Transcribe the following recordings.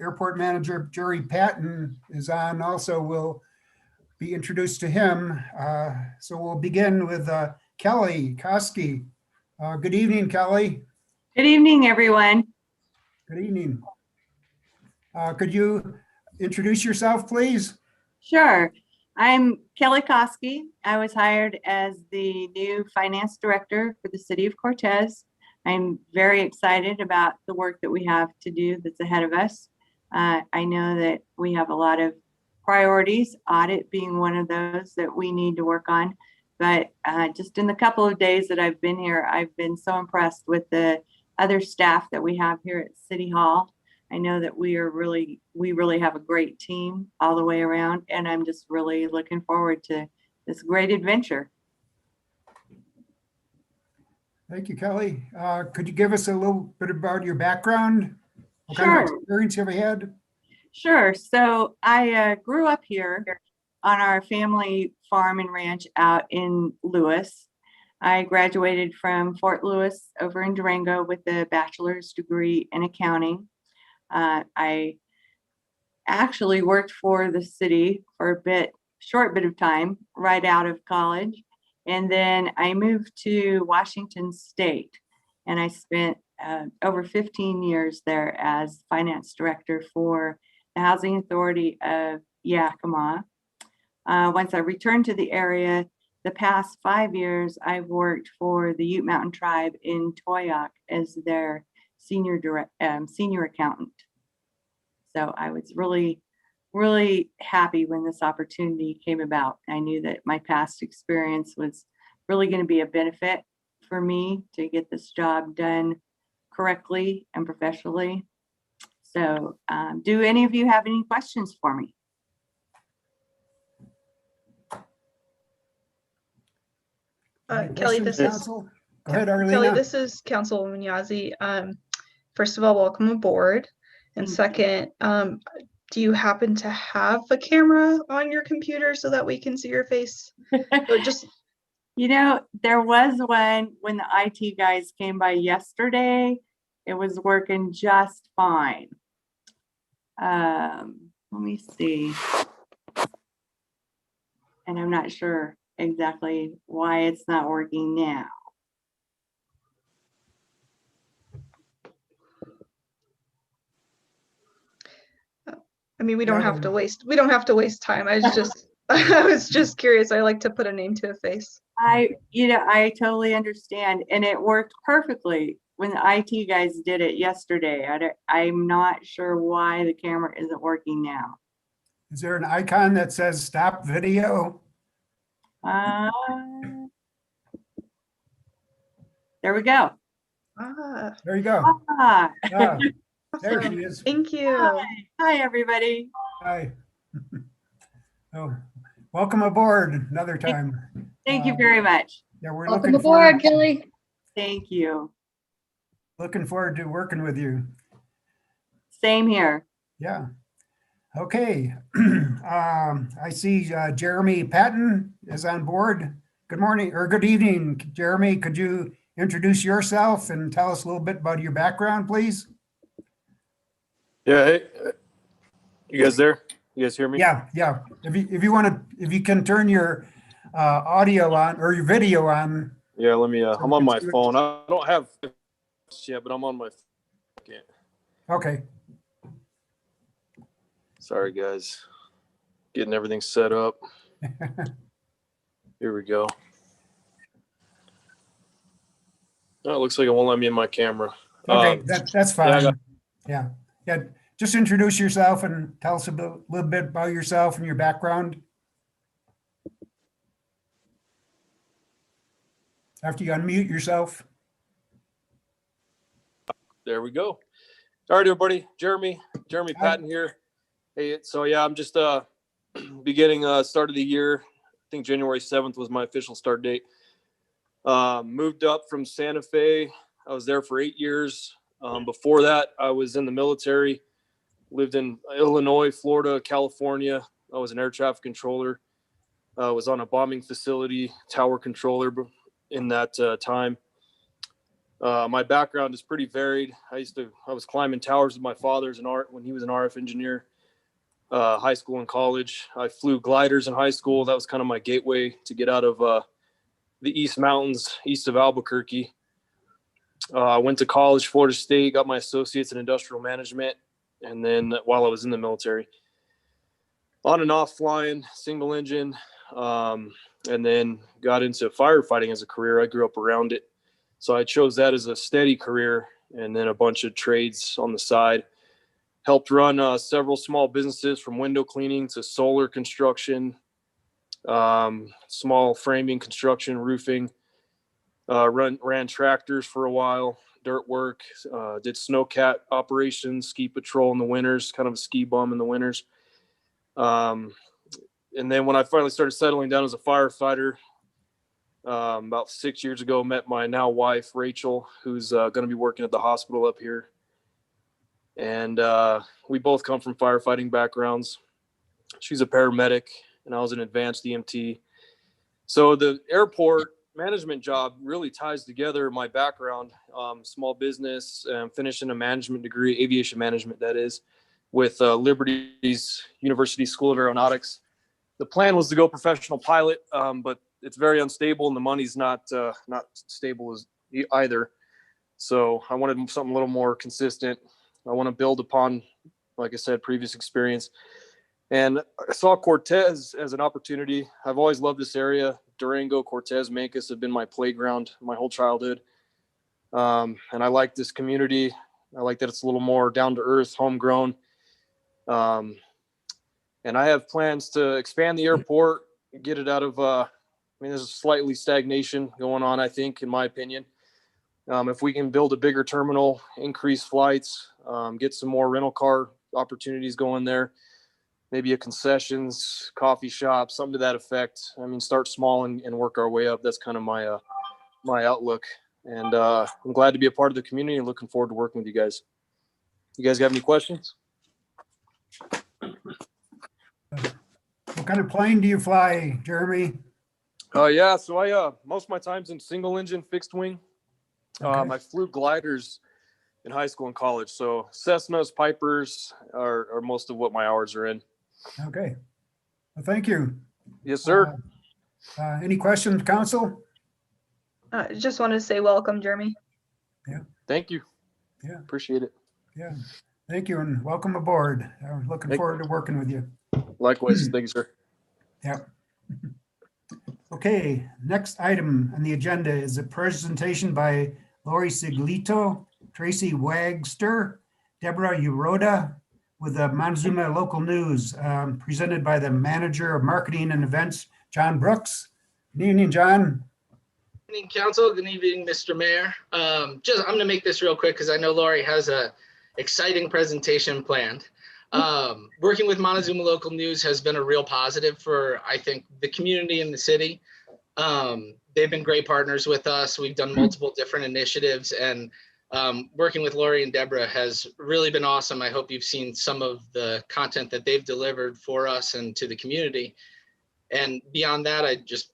Airport Manager Jerry Patton is on also. We'll be introduced to him. So we'll begin with Kelly Koski. Good evening, Kelly. Good evening, everyone. Good evening. Could you introduce yourself, please? Sure. I'm Kelly Koski. I was hired as the new finance director for the city of Cortez. I'm very excited about the work that we have to do that's ahead of us. I know that we have a lot of priorities, audit being one of those that we need to work on. But just in the couple of days that I've been here, I've been so impressed with the other staff that we have here at City Hall. I know that we really have a great team all the way around, and I'm just really looking forward to this great adventure. Thank you, Kelly. Could you give us a little bit about your background? What kind of experience have you had? Sure. So I grew up here on our family farm and ranch out in Lewis. I graduated from Fort Lewis over in Durango with a bachelor's degree in accounting. I actually worked for the city for a short bit of time right out of college. And then I moved to Washington State, and I spent over 15 years there as finance director for the Housing Authority of Yakima. Once I returned to the area, the past 5 years, I've worked for the Ute Mountain Tribe in Towaoc as their senior accountant. So I was really happy when this opportunity came about. I knew that my past experience was really going to be a benefit for me to get this job done correctly and professionally. So do any of you have any questions for me? Kelly, this is Go ahead, Arlena. Kelly, this is Councilwoman Yazzie. First of all, welcome aboard. And second, do you happen to have a camera on your computer so that we can see your face? Or just You know, there was one when the IT guys came by yesterday. It was working just fine. Let me see. And I'm not sure exactly why it's not working now. I mean, we don't have to waste time. I was just curious. I like to put a name to a face. I totally understand. And it worked perfectly when the IT guys did it yesterday. I'm not sure why the camera isn't working now. Is there an icon that says stop video? There we go. There you go. Ah. There she is. Thank you. Hi, everybody. Hi. Oh, welcome aboard another time. Thank you very much. Yeah, we're Welcome looking forward. aboard, Kelly. Thank you. Looking forward to working with you. Same here. Yeah. Okay. I see Jeremy Patton is on board. Good morning or good evening, Jeremy. Could you introduce yourself and tell us a little bit about your background, please? Yeah, hey, you guys there? You guys hear me? Yeah. If you can turn your audio on or your video on. Yeah, let me. I'm on my phone. I don't have yet, but I'm on my phone. Okay. Sorry, guys. Getting everything set up. Here we go. Oh, it looks like it won't let me in my camera. Okay, that's fine. Yeah, Yeah. Just introduce yourself and tell us a little bit about yourself and your background. After you unmute yourself. there we go. All right, everybody. Jeremy Patton here. Hey, so yeah, I'm just beginning start of the year. I think January 7th was my official start date. Moved up from Santa Fe. I was there for 8 years. Before that, I was in the military, lived in Illinois, Florida, California. I was an air traffic controller. I was on a bombing facility, tower controller in that time. My background is pretty varied. I was climbing towers with my father when he was an RF engineer, high school and college. I flew gliders in high school. That was kind of my gateway to get out of the East Mountains, east of Albuquerque. I went to college, Florida State, got my associates in industrial management. And then while I was in the military, on and off flying, single engine, and then got into firefighting as a career. I grew up around it. So I chose that as a steady career, and then a bunch of trades on the side. Helped run several small businesses, from window cleaning to solar construction, small framing construction, roofing. Ran tractors for a while, dirt work, did snowcat operations, ski patrol in the winters, kind of a ski bum in the winters. And then when I finally started settling down as a firefighter, about 6 years ago, met my now wife, Rachel, who's going to be working at the hospital up here. And we both come from firefighting backgrounds. She's a paramedic, and I was an advanced EMT. So the airport management job really ties together my background, small business, finishing a management degree, aviation management, that is, with Liberty's University School of Aeronautics. The plan was to go professional pilot, but it's very unstable, and the money's not stable as either. So I wanted something a little more consistent. I want to build upon, like I said, previous experience. And I saw Cortez as an opportunity. I've always loved this area. Durango, Cortez, Mancos have been my playground my whole childhood. And I like this community. I like that it's a little more down to earth, homegrown. And I have plans to expand the airport, get it out of, there's a slightly stagnation going on, I think, in my opinion. If we can build a bigger terminal, increase flights, get some more rental car opportunities going there, maybe a concessions, coffee shop, something to that effect. Start small and work our way up. That's kind of my outlook. And I'm glad to be a part of the community and looking forward to working with you guys. You guys have any questions? What kind of plane do you fly, Jeremy? Yeah, so I most of my time's in single engine fixed wing. Okay. I flew gliders in high school and college, so Cessnas, Pipers are most of what my hours are in. Okay. Well, thank you. Yes, sir. Any questions, council? Just want to say welcome, Jeremy. Thank you. Yeah. Appreciate it. Yeah. Thank you, and welcome aboard. I'm looking Thank- forward to working with you. Likewise. Thank you, sir. Yeah. Okay, next item on the agenda is a presentation by Lori Siglito, Tracy Wagster, Deborah Uroda with the Montezuma Local News, presented by the Manager of Marketing and Events, John Brooks. Good evening, John. Good evening, council. Good evening, Mr. Mayor. I'm going to make this real quick because I know Lori has a exciting presentation planned. Working with Montezuma Local News has been a real positive for, I think, the community and the city. They've been great partners with us. We've done multiple different initiatives, and working with Lori and Deborah has really been awesome. I hope you've seen some of the content that they've delivered for us and to the community. And beyond that, I just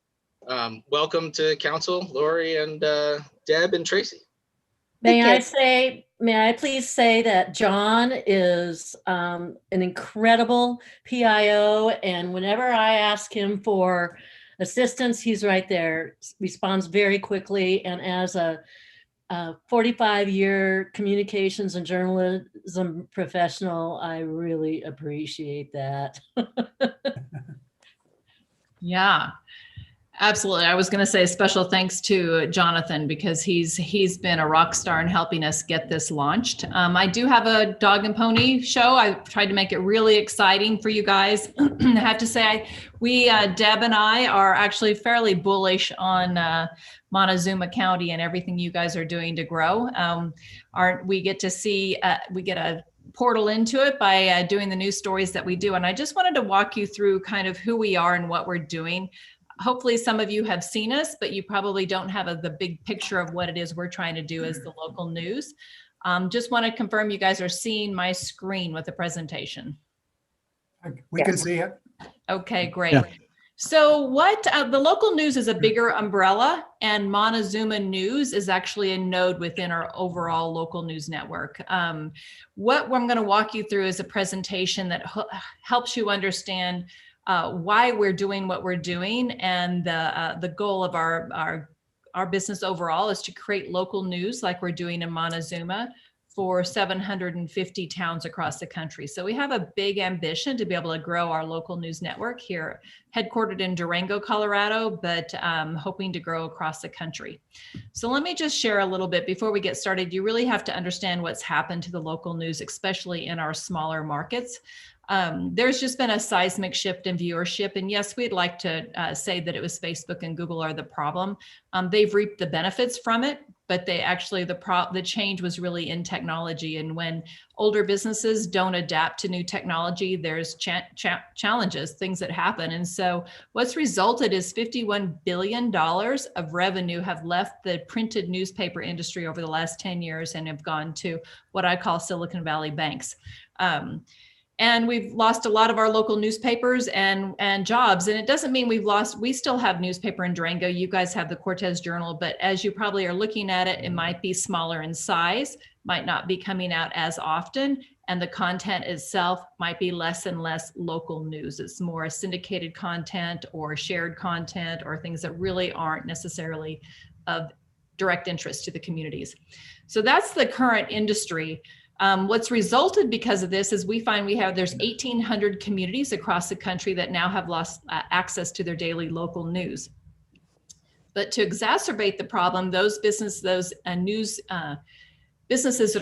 welcome to council, Lori and Deb and Tracy. May I please say that John is an incredible PIO, and whenever I ask him for assistance, he's right there, responds very quickly. And as a 45-year communications and journalism professional, I really appreciate that. Yeah, absolutely. I was going to say special thanks to Jonathan because he's been a rock star in helping us get this launched. I do have a dog and pony show. I tried to make it really exciting for you guys. I have to say, Deb and I are actually fairly bullish on Montezuma County and everything you guys are doing to grow. We get to see, we get a portal into it by doing the news stories that we do. And I just wanted to walk you through kind of who we are and what we're doing. Hopefully some of you have seen us, but you probably don't have the big picture of what it is we're trying to do as the local news. Just want to confirm you guys are seeing my screen with the presentation. We can see it. Okay, great. Yeah. So what the local news is a bigger umbrella, and Montezuma News is actually a node within our overall local news network. What I'm going to walk you through is a presentation that helps you understand why we're doing what we're doing, and the goal of our business overall is to create local news like we're doing in Montezuma for 750 towns across the country. So we have a big ambition to be able to grow our local news network here, headquartered in Durango, Colorado, but hoping to grow across the country. So let me just share a little bit before we get started. You really have to understand what's happened to the local news, especially in our smaller markets. There's just been a seismic shift in viewership. And yes, we'd like to say that it was Facebook and Google are the problem. They've reaped the benefits from it, but they actually, the change was really in technology. And when older businesses don't adapt to new technology, there's challenges, things that happen. And so what's resulted is $51 billion of revenue have left the printed newspaper industry over the last 10 years and have gone to what I call Silicon Valley banks. And we've lost a lot of our local newspapers and jobs. And it doesn't mean we still have newspaper in Durango. You guys have the Cortez Journal, but as you probably are looking at it, it might be smaller in size, might not be coming out as often. And the content itself might be less and less local news. It's more syndicated content or shared content or things that really aren't necessarily of direct interest to the communities. So that's the current industry. What's resulted because of this is we find there's 1,800 communities across the country that now have lost access to their daily local news. But to exacerbate the problem, those businesses that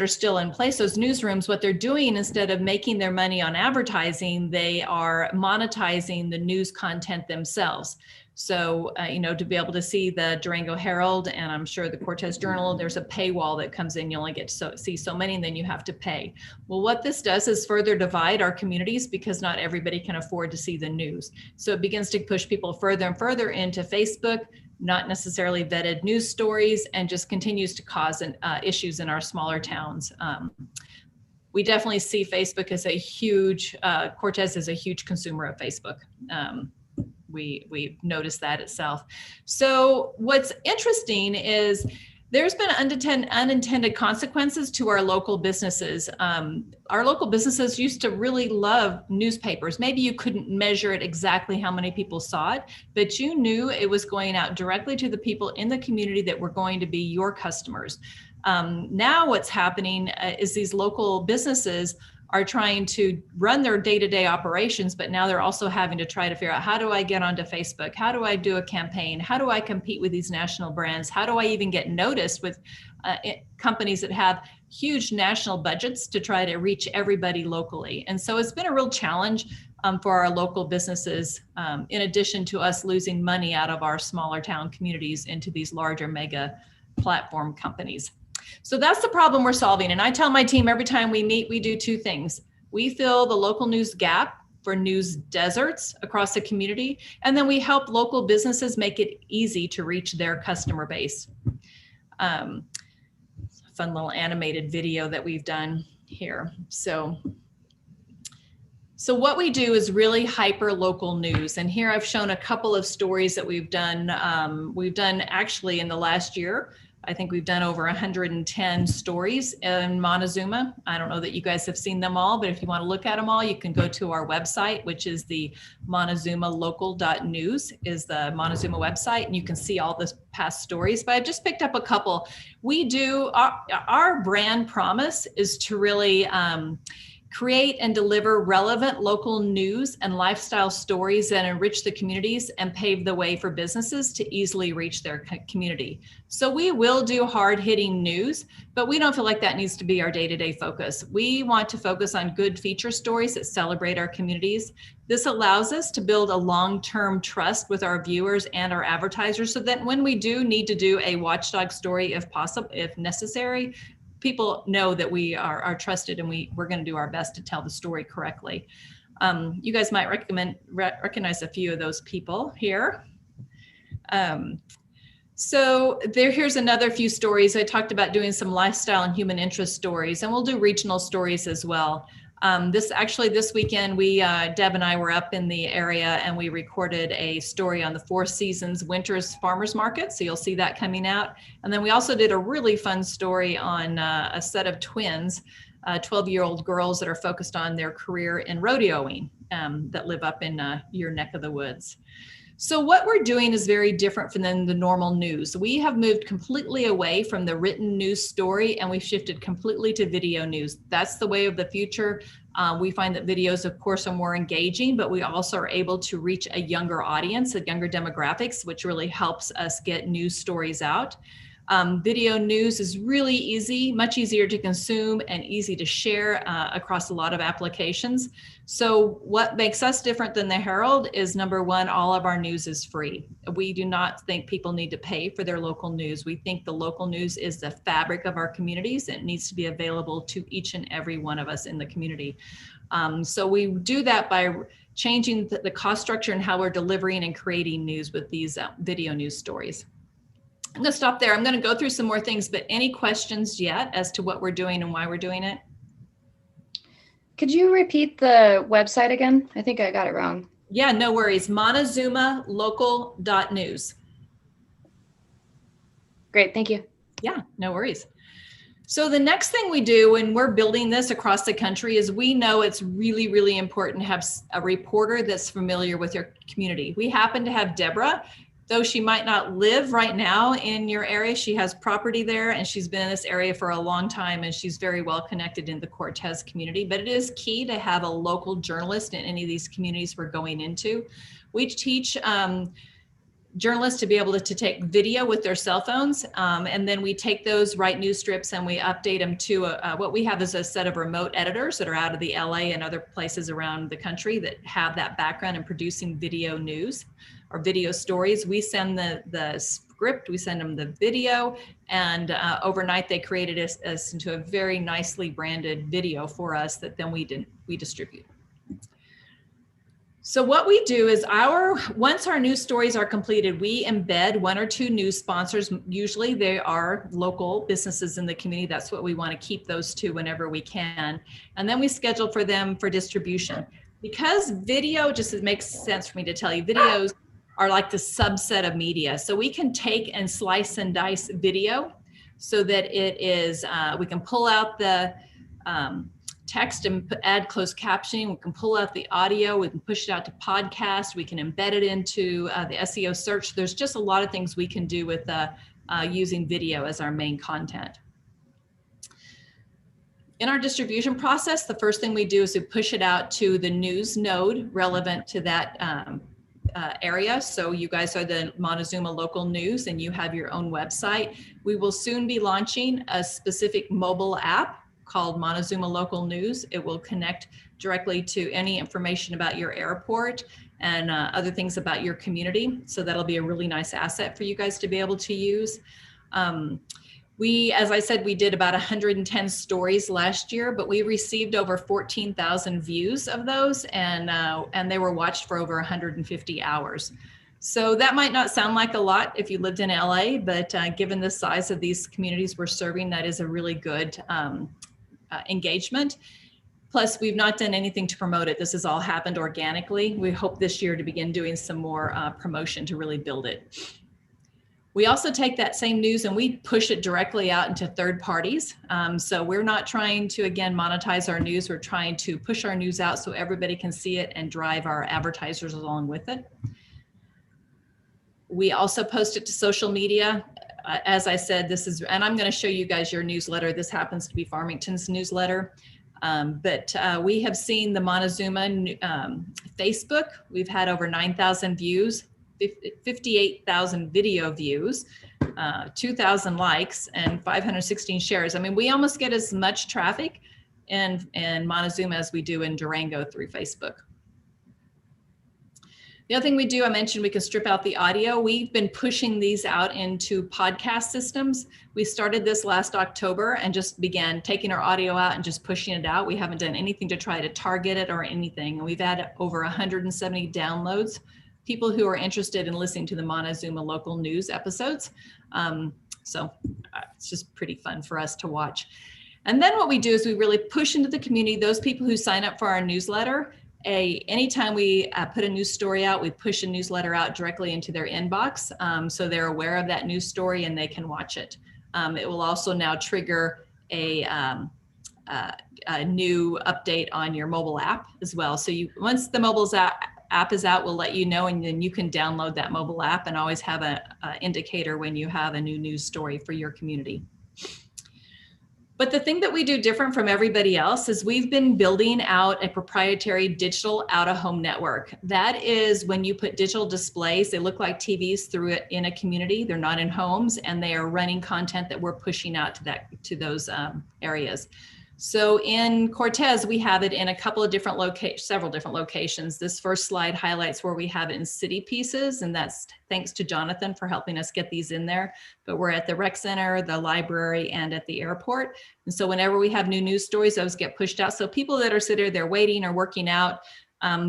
are still in place, those newsrooms, what they're doing instead of making their money on advertising, they are monetizing the news content themselves. So, to be able to see the Durango Herald and I'm sure the Cortez Journal, there's a paywall that comes in. You only get to see so many and then you have to pay. Well, what this does is further divide our communities because not everybody can afford to see the news. So it begins to push people further and further into Facebook, not necessarily vetted news stories, and just continues to cause issues in our smaller towns. We definitely see Facebook as a huge, Cortez is a huge consumer of Facebook. We've noticed that itself. So what's interesting is there's been unintended consequences to our local businesses. Our local businesses used to really love newspapers. Maybe you couldn't measure it exactly how many people saw it, but you knew it was going out directly to the people in the community that were going to be your customers. Now what's happening is these local businesses are trying to run their day-to-day operations, but now they're also having to try to figure out, how do I get onto Facebook? How do I do a campaign? How do I compete with these national brands? How do I even get noticed with companies that have huge national budgets to try to reach everybody locally? And so it's been a real challenge for our local businesses, in addition to us losing money out of our smaller town communities into these larger mega platform companies. So that's the problem we're solving. And I tell my team every time we meet, we do two things. We fill the local news gap for news deserts across the community, and then we help local businesses make it easy to reach their customer base. Fun little animated video that we've done here. So what we do is really hyper local news. And here I've shown a couple of stories that we've done. We've done actually in the last year, I think we've done over 110 stories in Montezuma. I don't know that you guys have seen them all, but if you want to look at them all, you can go to our website, which is the montezumalocal.news is the Montezuma website, and you can see all the past stories, but I've just picked up a couple. Our brand promise is to really create and deliver relevant local news and lifestyle stories that enrich the communities and pave the way for businesses to easily reach their community. So we will do hard-hitting news, but we don't feel like that needs to be our day-to-day focus. We want to focus on good feature stories that celebrate our communities. This allows us to build a long-term trust with our viewers and our advertisers so that when we do need to do a watchdog story, if possible, if necessary, people know that we are trusted and we're going to do our best to tell the story correctly. You guys might recognize a few of those people here. So here's another few stories. I talked about doing some lifestyle and human interest stories, and we'll do regional stories as well. This weekend, Deb and I were up in the area and we recorded a story on the Four Seasons Winters Farmers Market. So you'll see that coming out. And then we also did a really fun story on a set of twins, 12-year-old girls that are focused on their career in rodeoing that live up in your neck of the woods. So what we're doing is very different from the normal news. We have moved completely away from the written news story and we've shifted completely to video news. That's the way of the future. We find that videos, of course, are more engaging, but we also are able to reach a younger audience, a younger demographics, which really helps us get news stories out. Video news is really easy, much easier to consume and easy to share across a lot of applications. So what makes us different than the Herald is, number one, all of our news is free. We do not think people need to pay for their local news. We think the local news is the fabric of our communities. It needs to be available to each and every one of us in the community. So we do that by changing the cost structure and how we're delivering and creating news with these video news stories. I'm going to stop there. I'm going to go through some more things, but any questions yet as to what we're doing and why we're doing it? Could you repeat the website again? I think I got it wrong. Yeah, no worries. MontezumaLocal.news. Great, thank you. Yeah, no worries. So the next thing we do when we're building this across the country is we know it's really, really important to have a reporter that's familiar with your community. We happen to have Deborah. Though she might not live right now in your area, she has property there and she's been in this area for a long time and she's very well connected in the Cortez community. But it is key to have a local journalist in any of these communities we're going into. We teach journalists to be able to take video with their cell phones and then we take those, write news strips and we update them to what we have is a set of remote editors that are out of the LA and other places around the country that have that background in producing video news or video stories. We send the script, we send them the video, and overnight they created us into a very nicely branded video for us that then we distribute. So what we do is once our news stories are completed, we embed one or two news sponsors. Usually they are local businesses in the community. That's what we want to keep those to whenever we can. And then we schedule for them for distribution. Because video, just it makes sense for me to tell you, videos are like the subset of media. So we can take and slice and dice video so that it is, we can pull out the text and add closed captioning. We can pull out the audio, we can push it out to podcast, we can embed it into the SEO search. There's just a lot of things we can do with using video as our main content. In our distribution process, the first thing we do is we push it out to the news node relevant to that area. So you guys are the Montezuma Local News and you have your own website. We will soon be launching a specific mobile app called Montezuma Local News. It will connect directly to any information about your airport and other things about your community. So that'll be a really nice asset for you guys to be able to use. As I said, we did about 110 stories last year, but we received over 14,000 views of those and they were watched for over 150 hours. So that might not sound like a lot if you lived in LA, but given the size of these communities we're serving, that is a really good engagement. Plus, we've not done anything to promote it. This has all happened organically. We hope this year to begin doing some more promotion to really build it. We also take that same news and we push it directly out into third parties. So we're not trying to, again, monetize our news. We're trying to push our news out so everybody can see it and drive our advertisers along with it. We also post it to social media. As I said, and I'm going to show you guys your newsletter. This happens to be Farmington's newsletter. But we have seen the Montezuma Facebook. We've had over 9,000 views, 58,000 video views, 2,000 likes, and 516 shares. I mean, we almost get as much traffic in Montezuma as we do in Durango through Facebook. The other thing we do, I mentioned we can strip out the audio. We've been pushing these out into podcast systems. We started this last October and just began taking our audio out and just pushing it out. We haven't done anything to try to target it or anything. We've had over 170 downloads, people who are interested in listening to the Montezuma Local News episodes. So it's just pretty fun for us to watch. And then what we do is we really push into the community, those people who sign up for our newsletter. Anytime we put a news story out, we push a newsletter out directly into their inbox. So they're aware of that news story and they can watch it. It will also now trigger a new update on your mobile app as well. So once the mobile app is out, we'll let you know, and then you can download that mobile app and always have an indicator when you have a new news story for your community. But the thing that we do different from everybody else is we've been building out a proprietary digital out-of-home network. That is when you put digital displays, they look like TVs through it in a community. They're not in homes, and they are running content that we're pushing out to those areas. So in Cortez, we have it in a couple of different several different locations. This first slide highlights where we have it in city pieces, and that's thanks to Jonathan for helping us get these in there. But we're at the rec center, the library, and at the airport. And so whenever we have new news stories, those get pushed out. So people that are sitting there waiting or working out,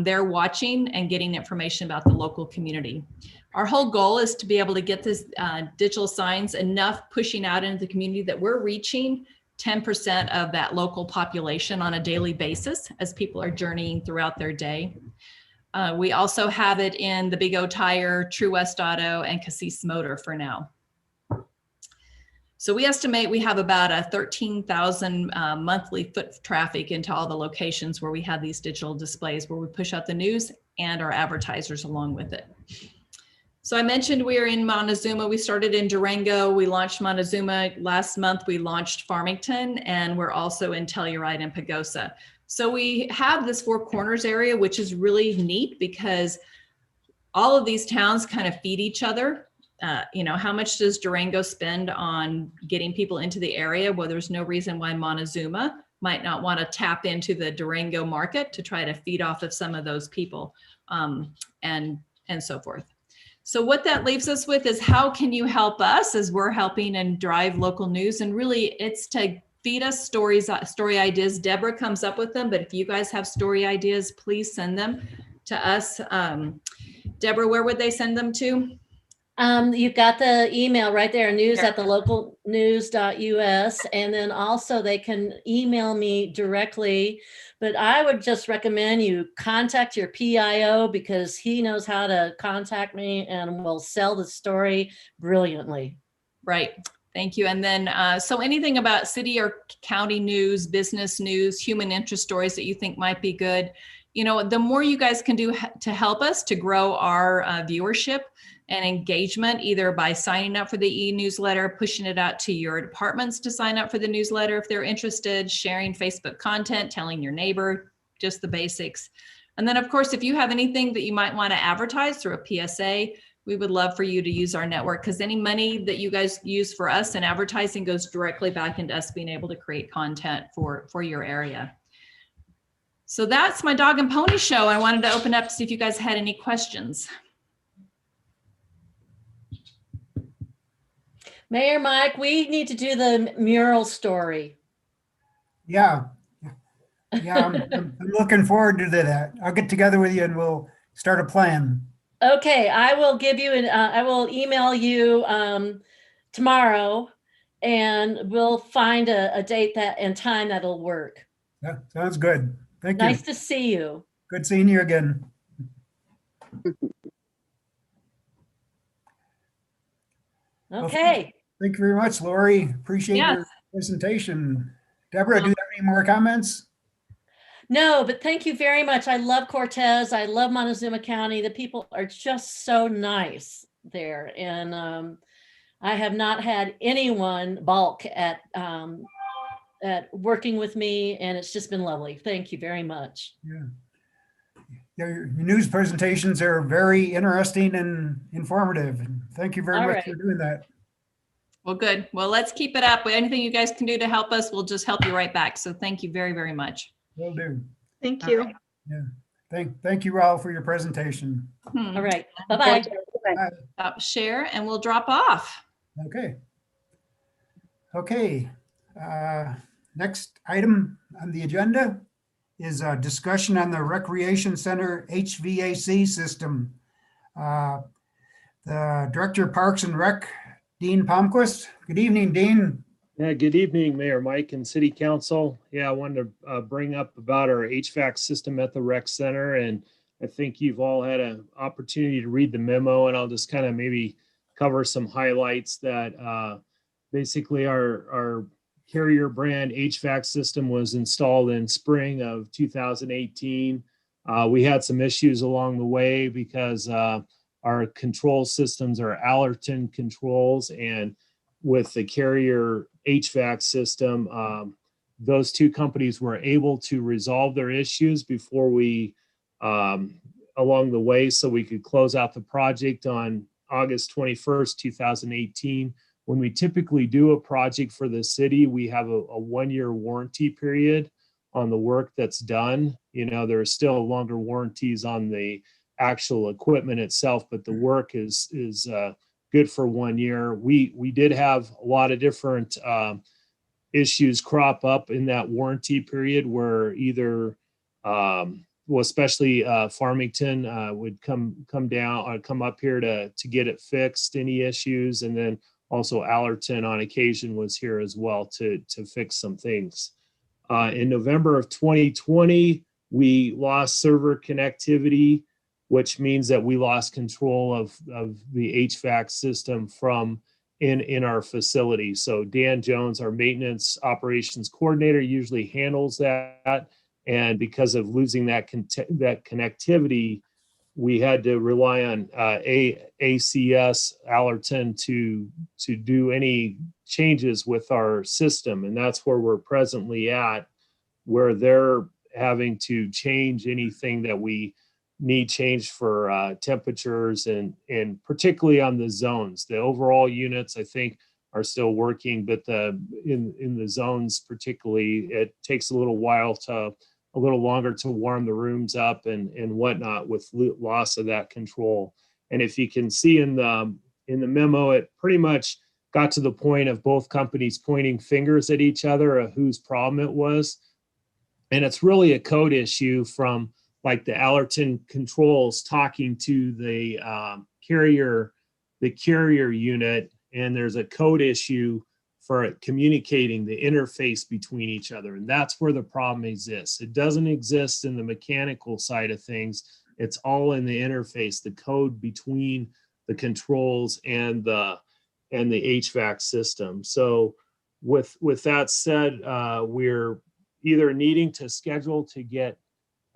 they're watching and getting information about the local community. Our whole goal is to be able to get this digital signs enough pushing out into the community that we're reaching 10% of that local population on a daily basis as people are journeying throughout their day. We also have it in the Big O Tire, True West Auto, and Cassis Motor for now. So we estimate we have about a 13,000 monthly foot traffic into all the locations where we have these digital displays where we push out the news and our advertisers along with it. So I mentioned we are in Montezuma. We started in Durango. We launched Montezuma last month. We launched Farmington, and we're also in Telluride and Pagosa. So we have this Four Corners area, which is really neat because all of these towns kind of feed each other. You know, how much does Durango spend on getting people into the area? Well, there's no reason why Montezuma might not want to tap into the Durango market to try to feed off of some of those people and so forth. So what that leaves us with is how can you help us as we're helping and drive local news? And really it's to feed us story ideas. Deborah comes up with them, but if you guys have story ideas, please send them to us. Deborah, where would they send them to? You've got the email right there, news@thelocalnews.us. And then also they can email me directly, but I would just recommend you contact your PIO because he knows how to contact me and will sell the story brilliantly. Right. Thank you. And then, so anything about city or county news, business news, human interest stories that you think might be good, you know, the more you guys can do to help us to grow our viewership and engagement, either by signing up for the e-newsletter, pushing it out to your departments to sign up for the newsletter if they're interested, sharing Facebook content, telling your neighbor, just the basics. And then of course, if you have anything that you might want to advertise through a PSA, we would love for you to use our network because any money that you guys use for us in advertising goes directly back into us being able to create content for your area. So that's my dog and pony show. I wanted to open up to see if you guys had any questions. Mayor Mike, we need to do the mural story. Yeah. Yeah, I'm looking forward to that. I'll get together with you and we'll start a plan. Okay, I will give you I will email you tomorrow and we'll find a date and time that'll work. Yeah, sounds good. Thank you. Nice to see you. Good seeing you again. Okay. Thank you very much, Lori. Appreciate your presentation. Deborah, do you have any more comments? No, but thank you very much. I love Cortez. I love Montezuma County. The people are just so nice there. And I have not had anyone balk at working with me, and it's just been lovely. Thank you very much. Yeah. Your news presentations are very interesting and informative. Thank you very much for doing that. Well, good. Well, let's keep it up. Anything you guys can do to help us, we'll just help you right back. So thank you very, very much. Will do. Thank you. Right. Yeah. Thank you all for your presentation. All right. Bye-bye. Stop share and we'll drop off. Okay. Okay. Next item on the agenda is a discussion on the Recreation Center HVAC system. The Director of Parks and Rec, Dean Palmquist. Good evening, Dean. Yeah, good evening, Mayor Mike and City Council. Yeah, I wanted to bring up about our HVAC system at the rec center, and I think you've all had an opportunity to read the memo, and I'll just kind of maybe cover some highlights that basically our Carrier brand HVAC system was installed in spring of 2018. We had some issues along the way because our control systems are Allerton controls, and with the Carrier HVAC system, those two companies were able to resolve their issues before we, along the way, so we could close out the project on August 21st, 2018. When we typically do a project for the city, we have a 1-year warranty period on the work that's done. You know, there are still longer warranties on the actual equipment itself, but the work is good for 1 year. We did have a lot of different issues crop up in that warranty period where either, well, especially Farmington would come down or come up here to get it fixed, any issues, and then also Allerton on occasion was here as well to fix some things. In November of 2020, we lost server connectivity, which means that we lost control of the HVAC system from in our facility. So Dan Jones, our maintenance operations coordinator, usually handles that. And because of losing that connectivity, we had to rely on ACS Allerton to do any changes with our system. And that's where we're presently at, where they're having to change anything that we need changed for temperatures and particularly on the zones. The overall units, I think, are still working, but in the zones particularly, it takes a little longer to warm the rooms up and whatnot with loss of that control. And if you can see in the memo, it pretty much got to the point of both companies pointing fingers at each other of whose problem it was. And it's really a code issue from like the Allerton controls talking to the carrier unit, and there's a code issue for communicating the interface between each other. And that's where the problem exists. It doesn't exist in the mechanical side of things. It's all in the interface, the code between the controls and the HVAC system. So with that said, we're either needing to schedule to get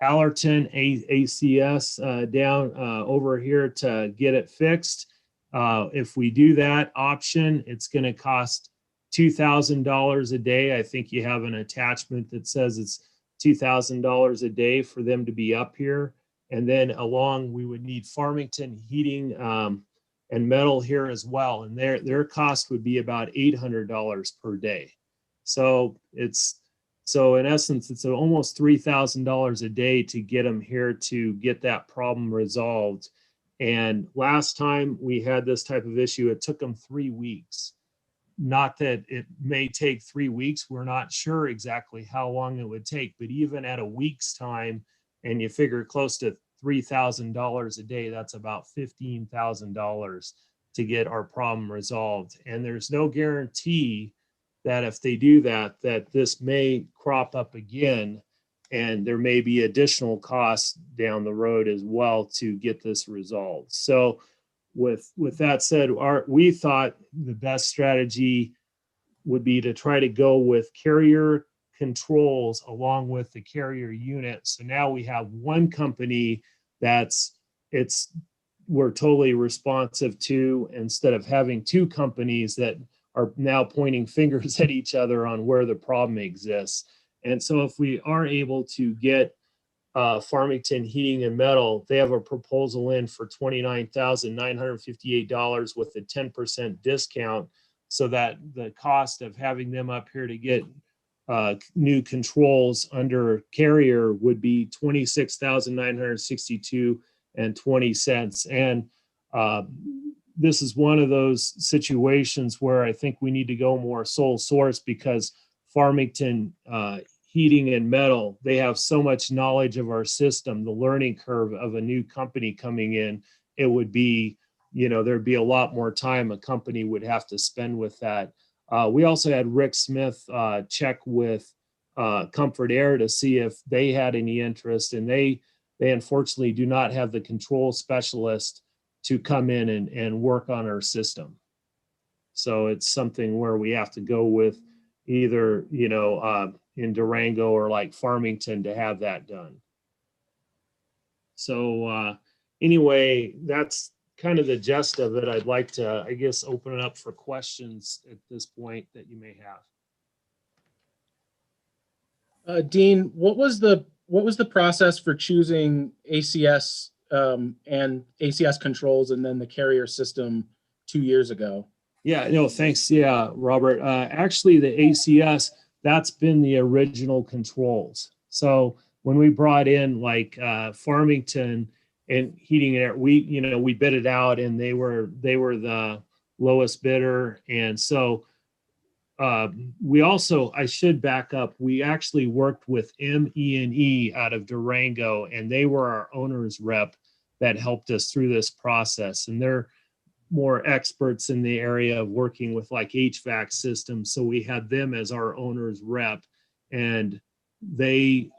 Allerton ACS down over here to get it fixed. If we do that option, it's going to cost $2,000 a day. I think you have an attachment that says it's $2,000 a day for them to be up here. And then along, we would need Farmington Heating and Metal here as well. And their cost would be about $800 per day. So in essence, it's almost $3,000 a day to get them here to get that problem resolved. And last time we had this type of issue, it took them 3 weeks. Not that it may take 3 weeks. We're not sure exactly how long it would take, but even at a week's time, and you figure close to $3,000 a day, that's about $15,000 to get our problem resolved. And there's no guarantee that if they do that, that this may crop up again, and there may be additional costs down the road as well to get this resolved. So with that said, we thought the best strategy would be to try to go with Carrier controls along with the Carrier unit. So now we have one company we're totally responsive to, instead of having two companies that are now pointing fingers at each other on where the problem exists. And so if we are able to get Farmington Heating and Metal, they have a proposal in for $29,958 with a 10% discount, so that the cost of having them up here to get new controls under Carrier would be $26,962.20. And this is one of those situations where I think we need to go more sole source, because Farmington Heating and Metal, they have so much knowledge of our system, the learning curve of a new company coming in, it would be, there'd be a lot more time a company would have to spend with that. We also had Rick Smith check with Comfort Air to see if they had any interest, and they unfortunately do not have the control specialist to come in and work on our system. So it's something where we have to go with either, in Durango or like Farmington to have that done. So anyway, that's kind of the gist of it. I'd like to, I guess, open it up for questions at this point that you may have. Dean, what was the process for choosing ACS and ACS controls and then the carrier system 2 years ago? Yeah, no, thanks. Yeah, Robert. Actually, the ACS, that's been the original controls. So when we brought in like Farmington and Heating and Air, we bid it out, and they were the lowest bidder. And so we also, I should back up, we actually worked with ME&E out of Durango, and they were our owner's rep that helped us through this process. And they're more experts in the area of working with like HVAC systems. So we had them as our owner's rep, and they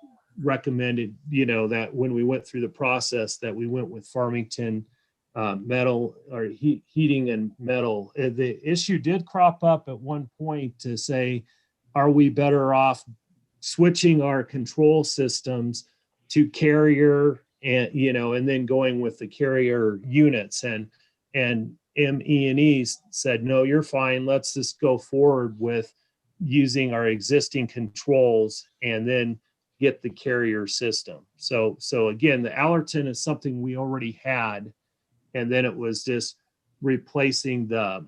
recommended, that when we went through the process that we went with Farmington Metal or Heating and Metal. The issue did crop up at one point to say, are we better off switching our control systems to carrier and then going with the carrier units? And ME&E said, no, you're fine. Let's just go forward with using our existing controls and then get the carrier system. So again, the Allerton is something we already had, and then it was just replacing the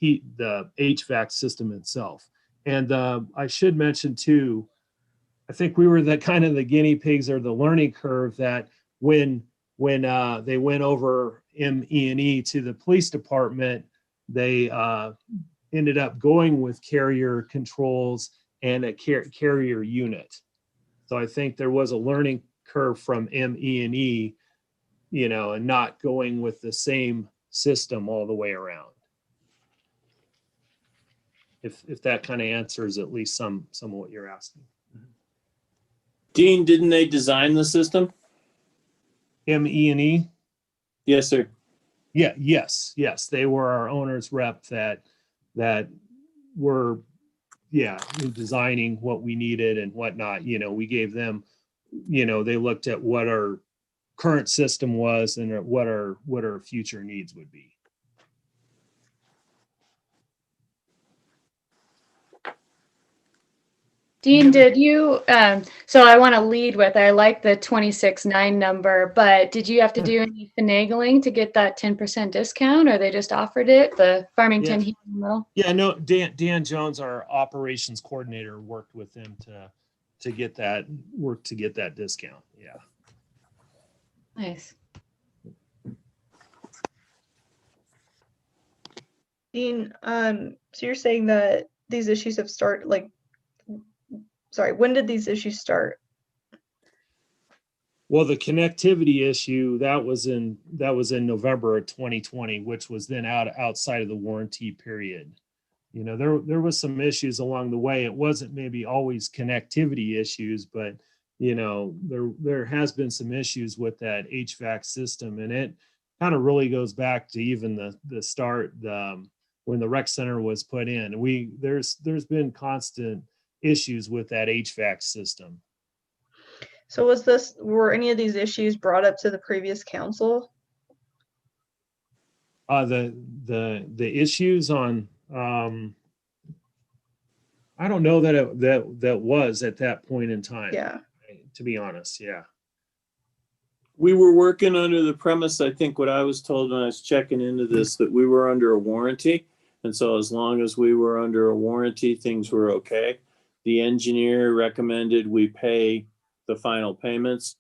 HVAC system itself. And I should mention too, I think we were the kind of the guinea pigs or the learning curve that when they went over ME&E to the police department, they ended up going with carrier controls and a carrier unit. So I think there was a learning curve from ME&E, and not going with the same system all the way around. If that kind of answers at least some of what you're asking. Dean, didn't they design the system? ME&E? Yes, sir. Yeah, yes. They were our owner's rep that were, designing what we needed and whatnot. We gave them, they looked at what our current system was and what our future needs would be. Dean, did you, so I want to lead with, I like the 26.9 number, but did you have to do any finagling to get that 10% discount, or they just offered it, the Farmington Heating and Metal? Yeah, no, Dan Jones, our operations coordinator, worked with them to get that discount. Yeah. Nice. Dean, so you're saying that these issues have started, when did these issues start? Well, the connectivity issue, that was in November of 2020, which was then outside of the warranty period. There was some issues along the way. It wasn't maybe always connectivity issues, but there has been some issues with that HVAC system, and it kind of really goes back to even the start when the rec center was put in. There's been constant issues with that HVAC system. So were any of these issues brought up to the previous council? The issues on I don't know that was at that point in time. Yeah. To be honest, yeah. We were working under the premise, I think what I was told when I was checking into this, that we were under a warranty. And so as long as we were under a warranty, things were okay. The engineer recommended we pay the final payments.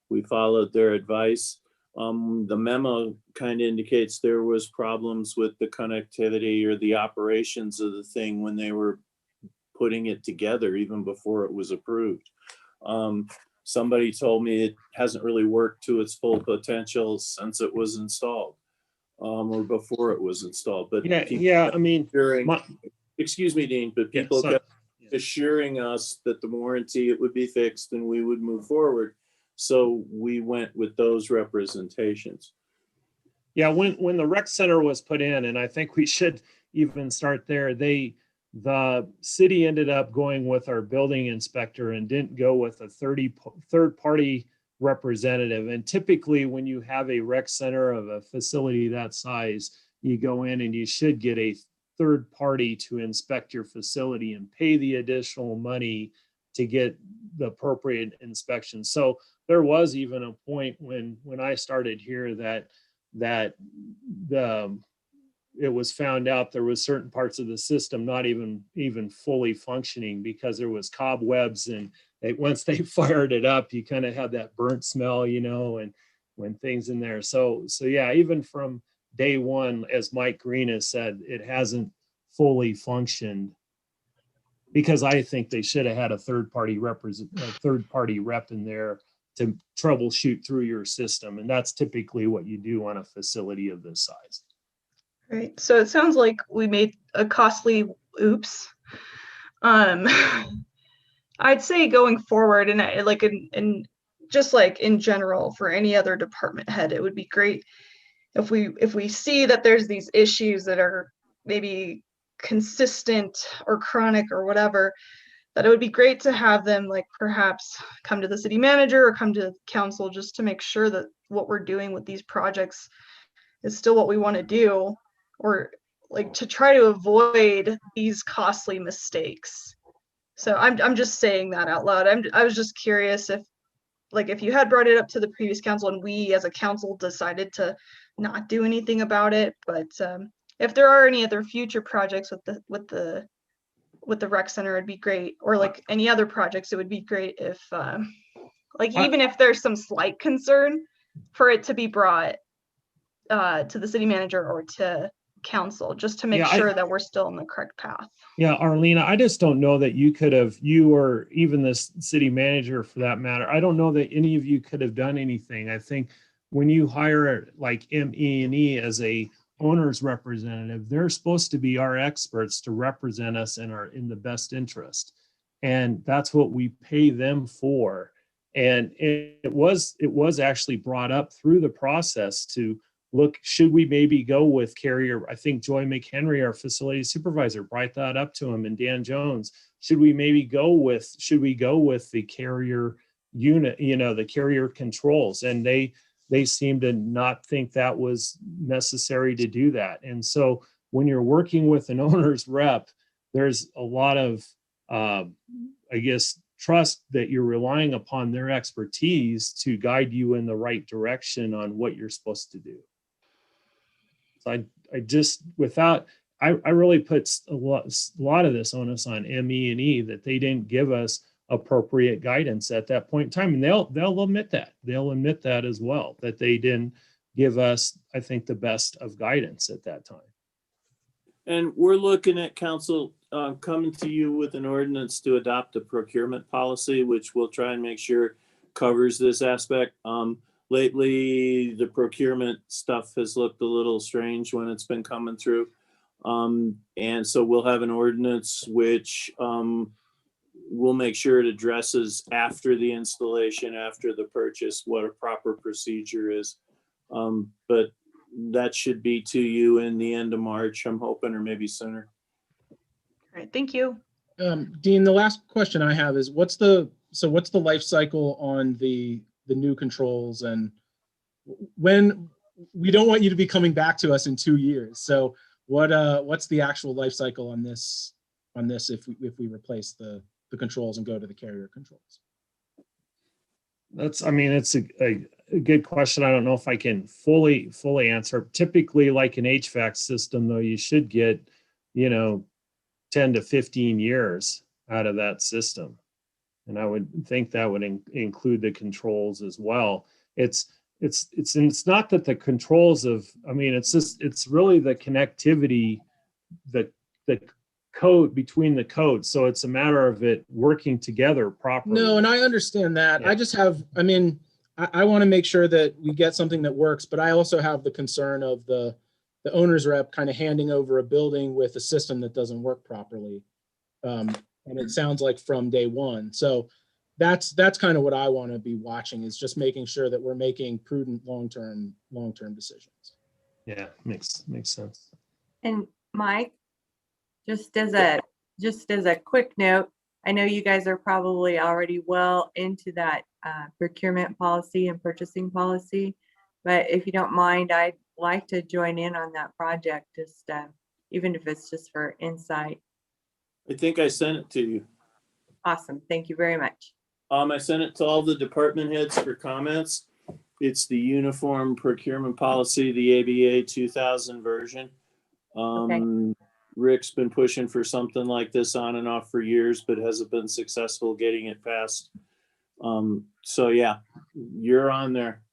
We followed their advice. The memo kind of indicates there was problems with the connectivity or the operations of the thing when they were putting it together, even before it was approved. Somebody told me it hasn't really worked to its full potential since it was installed. or before it was installed, but Yeah, people yeah, I mean, during, my- excuse me, Dean, but Yeah, people sorry. kept assuring us that the warranty, it would be fixed and we would move forward. So we went with those representations. Yeah, when the rec center was put in, and I think we should even start there, the city ended up going with our building inspector and didn't go with a third party representative. And typically when you have a rec center of a facility that size, you go in and you should get a third party to inspect your facility and pay the additional money to get the appropriate inspection. So there was even a point when I started here that it was found out there was certain parts of the system not even fully functioning because there was cobwebs, and once they fired it up, you kind of had that burnt smell, and when things in there. So yeah, even from day one, as Mike Green has said, it hasn't fully functioned, because I think they should have had a third party rep in there to troubleshoot through your system. And that's typically what you do on a facility of this size. Right. So it sounds like we made a costly oops. I'd say going forward, and just like in general for any other department head, it would be great if we see that there's these issues that are maybe consistent or chronic or whatever, that it would be great to have them like perhaps come to the city manager or come to council just to make sure that what we're doing with these projects is still what we want to do, or like to try to avoid these costly mistakes. So I'm just saying that out loud. I was just curious if you had brought it up to the previous council and we as a council decided to not do anything about it, but if there are any other future projects with the rec center, it'd be great, or like any other projects, it would be great if even if there's some slight concern, for it to be brought to the city manager or to council, just to make sure that we're still on the correct path. Yeah, Arlena, I just don't know that you or even the city manager for that matter, I don't know that any of you could have done anything. I think when you hire like ME&E as a owner's representative, they're supposed to be our experts to represent us in the best interest. And that's what we pay them for. And it was actually brought up through the process to look, should we maybe go with Carrier? I think Joy McHenry, our facility supervisor, brought that up to him, and Dan Jones. Should we go with the Carrier unit, the Carrier controls? And they seem to not think that was necessary to do that. And so when you're working with an owner's rep, there's a lot of, trust that you're relying upon their expertise to guide you in the right direction on what you're supposed to do. So I really put a lot of this onus on ME&E that they didn't give us appropriate guidance at that point in time. And they'll admit that. They'll admit that as well, that they didn't give us, I think, the best of guidance at that time. And we're looking at council coming to you with an ordinance to adopt a procurement policy, which we'll try and make sure covers this aspect. Lately, the procurement stuff has looked a little strange when it's been coming through. And so we'll have an ordinance which we'll make sure it addresses after the installation, after the purchase, what a proper procedure is. But that should be to you in the end of March, I'm hoping, or maybe sooner. All right, thank you. Dean, the last question I have is what's the life cycle on the new controls, and when we don't want you to be coming back to us in 2 years. So what's the actual life cycle on this if we replace the controls and go to the Carrier controls? It's a good question. I don't know if I can fully answer. Typically, like an HVAC system, though, you should get, 10 to 15 years out of that system. And I would think that would include the controls as well. It's not that the controls it's really the connectivity, the code between the codes. So it's a matter of it working together properly. No, and I understand that. Yeah. I just have, I want to make sure that we get something that works, but I also have the concern of the the owner's rep kind of handing over a building with a system that doesn't work properly. And it sounds like from day one. So that's kind of what I want to be watching, is just making sure that we're making prudent long-term decisions. Yeah, makes sense. And Mike, just as a quick note, I know you guys are probably already well into that procurement policy and purchasing policy, but if you don't mind, I'd like to join in on that project, just even if it's just for insight. I think I sent it to you. Awesome. Thank you very much. I sent it to all the department heads for comments. It's the Uniform Procurement Policy, the ABA 2000 version. Rick's been pushing for something like this on and off for years, but hasn't been successful getting it passed. So yeah, you're on there.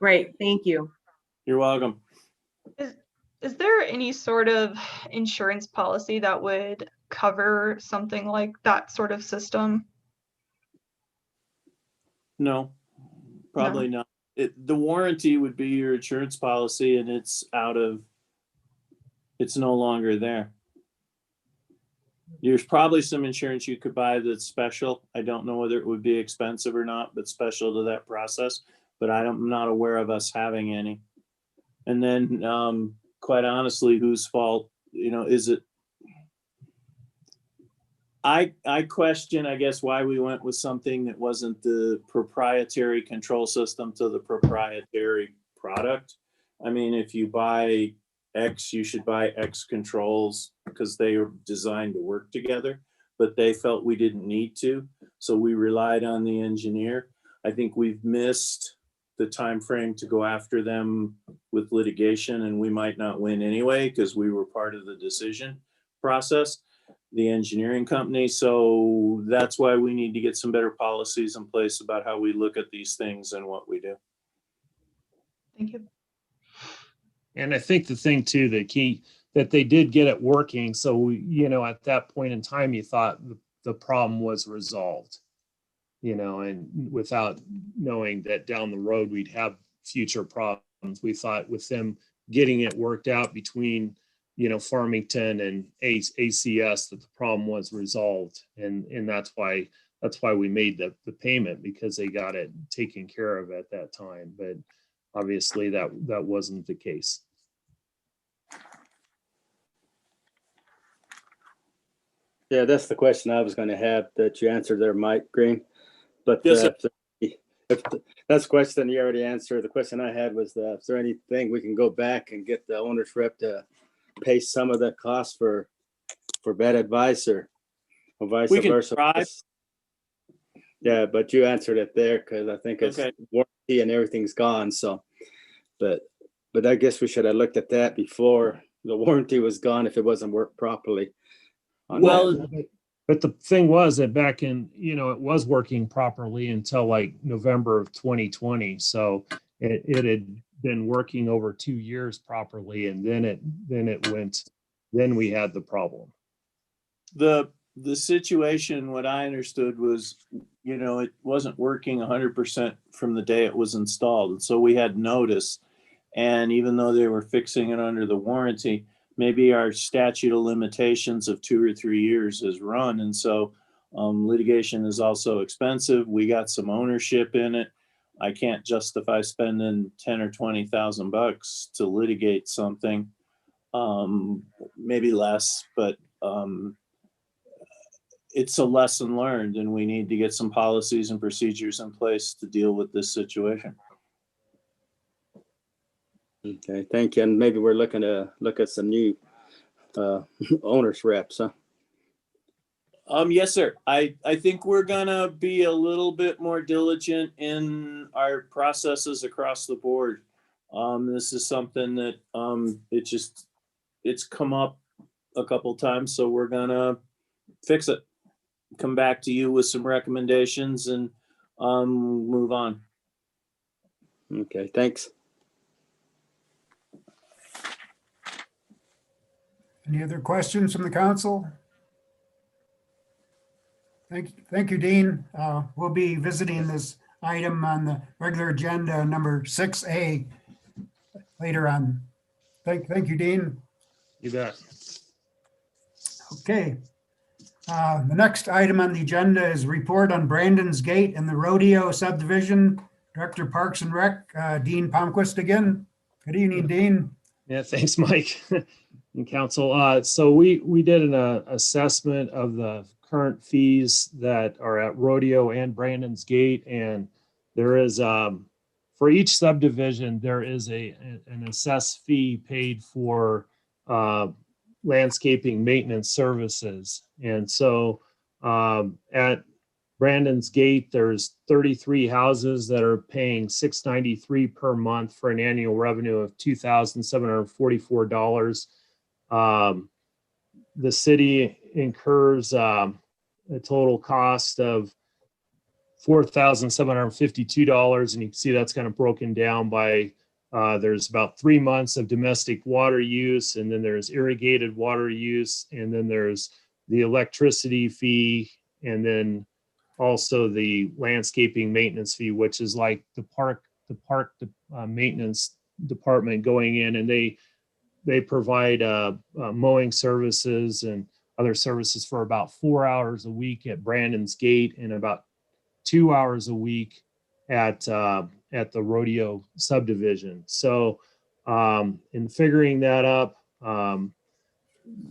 Great. Thank you. You're welcome. Is there any sort of insurance policy that would cover something like that sort of system? No, probably not. The warranty would be your insurance policy, and it's no longer there. There's probably some insurance you could buy that's special. I don't know whether it would be expensive or not, but special to that process. But I'm not aware of us having any. And then, quite honestly, whose fault, is it? I question, I guess, why we went with something that wasn't the proprietary control system to the proprietary product. I mean, if you buy X, you should buy X controls because they are designed to work together, but they felt we didn't need to. So we relied on the engineer. I think we've missed the time frame to go after them with litigation, and we might not win anyway because we were part of the decision process, the engineering company. So that's why we need to get some better policies in place about how we look at these things and what we do. Thank you. And I think the thing too, the key, that they did get it working. So, at that point in time, you thought the problem was resolved, and without knowing that down the road, we'd have future problems. We thought with them getting it worked out between, Farmington and ACS, that the problem was resolved. And that's why we made the payment, because they got it taken care of at that time. But obviously that wasn't the case. Yeah, that's the question I was going to have that you answered there, Mike Green. But Yes, sir. That's the question you already answered. The question I had was, is there anything we can go back and get the owner's rep to pay some of that cost for bad advice or vice We can versa? try. Yeah, but you answered it there, because I think it's Okay. warranty and everything's gone. So, but I guess we should have looked at that before the warranty was gone if it wasn't worked properly. Well, But the thing was that back in, it was working properly until like November of 2020. So it had been working over 2 years properly. And then we had the problem. the situation, what I understood was, it wasn't working 100% from the day it was installed. And so we had notice. And even though they were fixing it under the warranty, maybe our statute of limitations of 2 or 3 years has run. And so litigation is also expensive. We got some ownership in it. I can't justify spending 10 or 20,000 bucks to litigate something, maybe less, but it's a lesson learned, and we need to get some policies and procedures in place to deal with this situation. Okay, thank you. And maybe we're looking to look at some new owners reps, huh? Yes, sir. I think we're gonna be a little bit more diligent in our processes across the board. This is something that it's come up a couple times, so we're gonna fix it. Come back to you with some recommendations and move on. Okay, thanks. Any other questions from the council? Thank you, Dean. We'll be visiting this item on the regular agenda, number 6A, later on Thank you, Dean. You bet. Okay. The next item on the agenda is report on Brandon's Gate and the Rodeo subdivision. Director Parks and Rec, Dean Palmquist again. Good evening, Dean. Yeah, thanks, Mike and council. So we did an assessment of the current fees that are at Rodeo and Brandon's Gate, and there is for each subdivision there is an assessed fee paid for landscaping maintenance services. And so at Brandon's Gate, there's 33 houses that are paying $693 per month for an annual revenue of $2,744. The city incurs a total cost of $4,752, and you can see that's kind of broken down by there's about 3 months of domestic water use, and then there's irrigated water use, and then there's the electricity fee, and then also the landscaping maintenance fee, which is like the park maintenance department going in, and they provide mowing services and other services for about 4 hours a week at Brandon's Gate and about 2 hours a week at the Rodeo subdivision. So in figuring that up,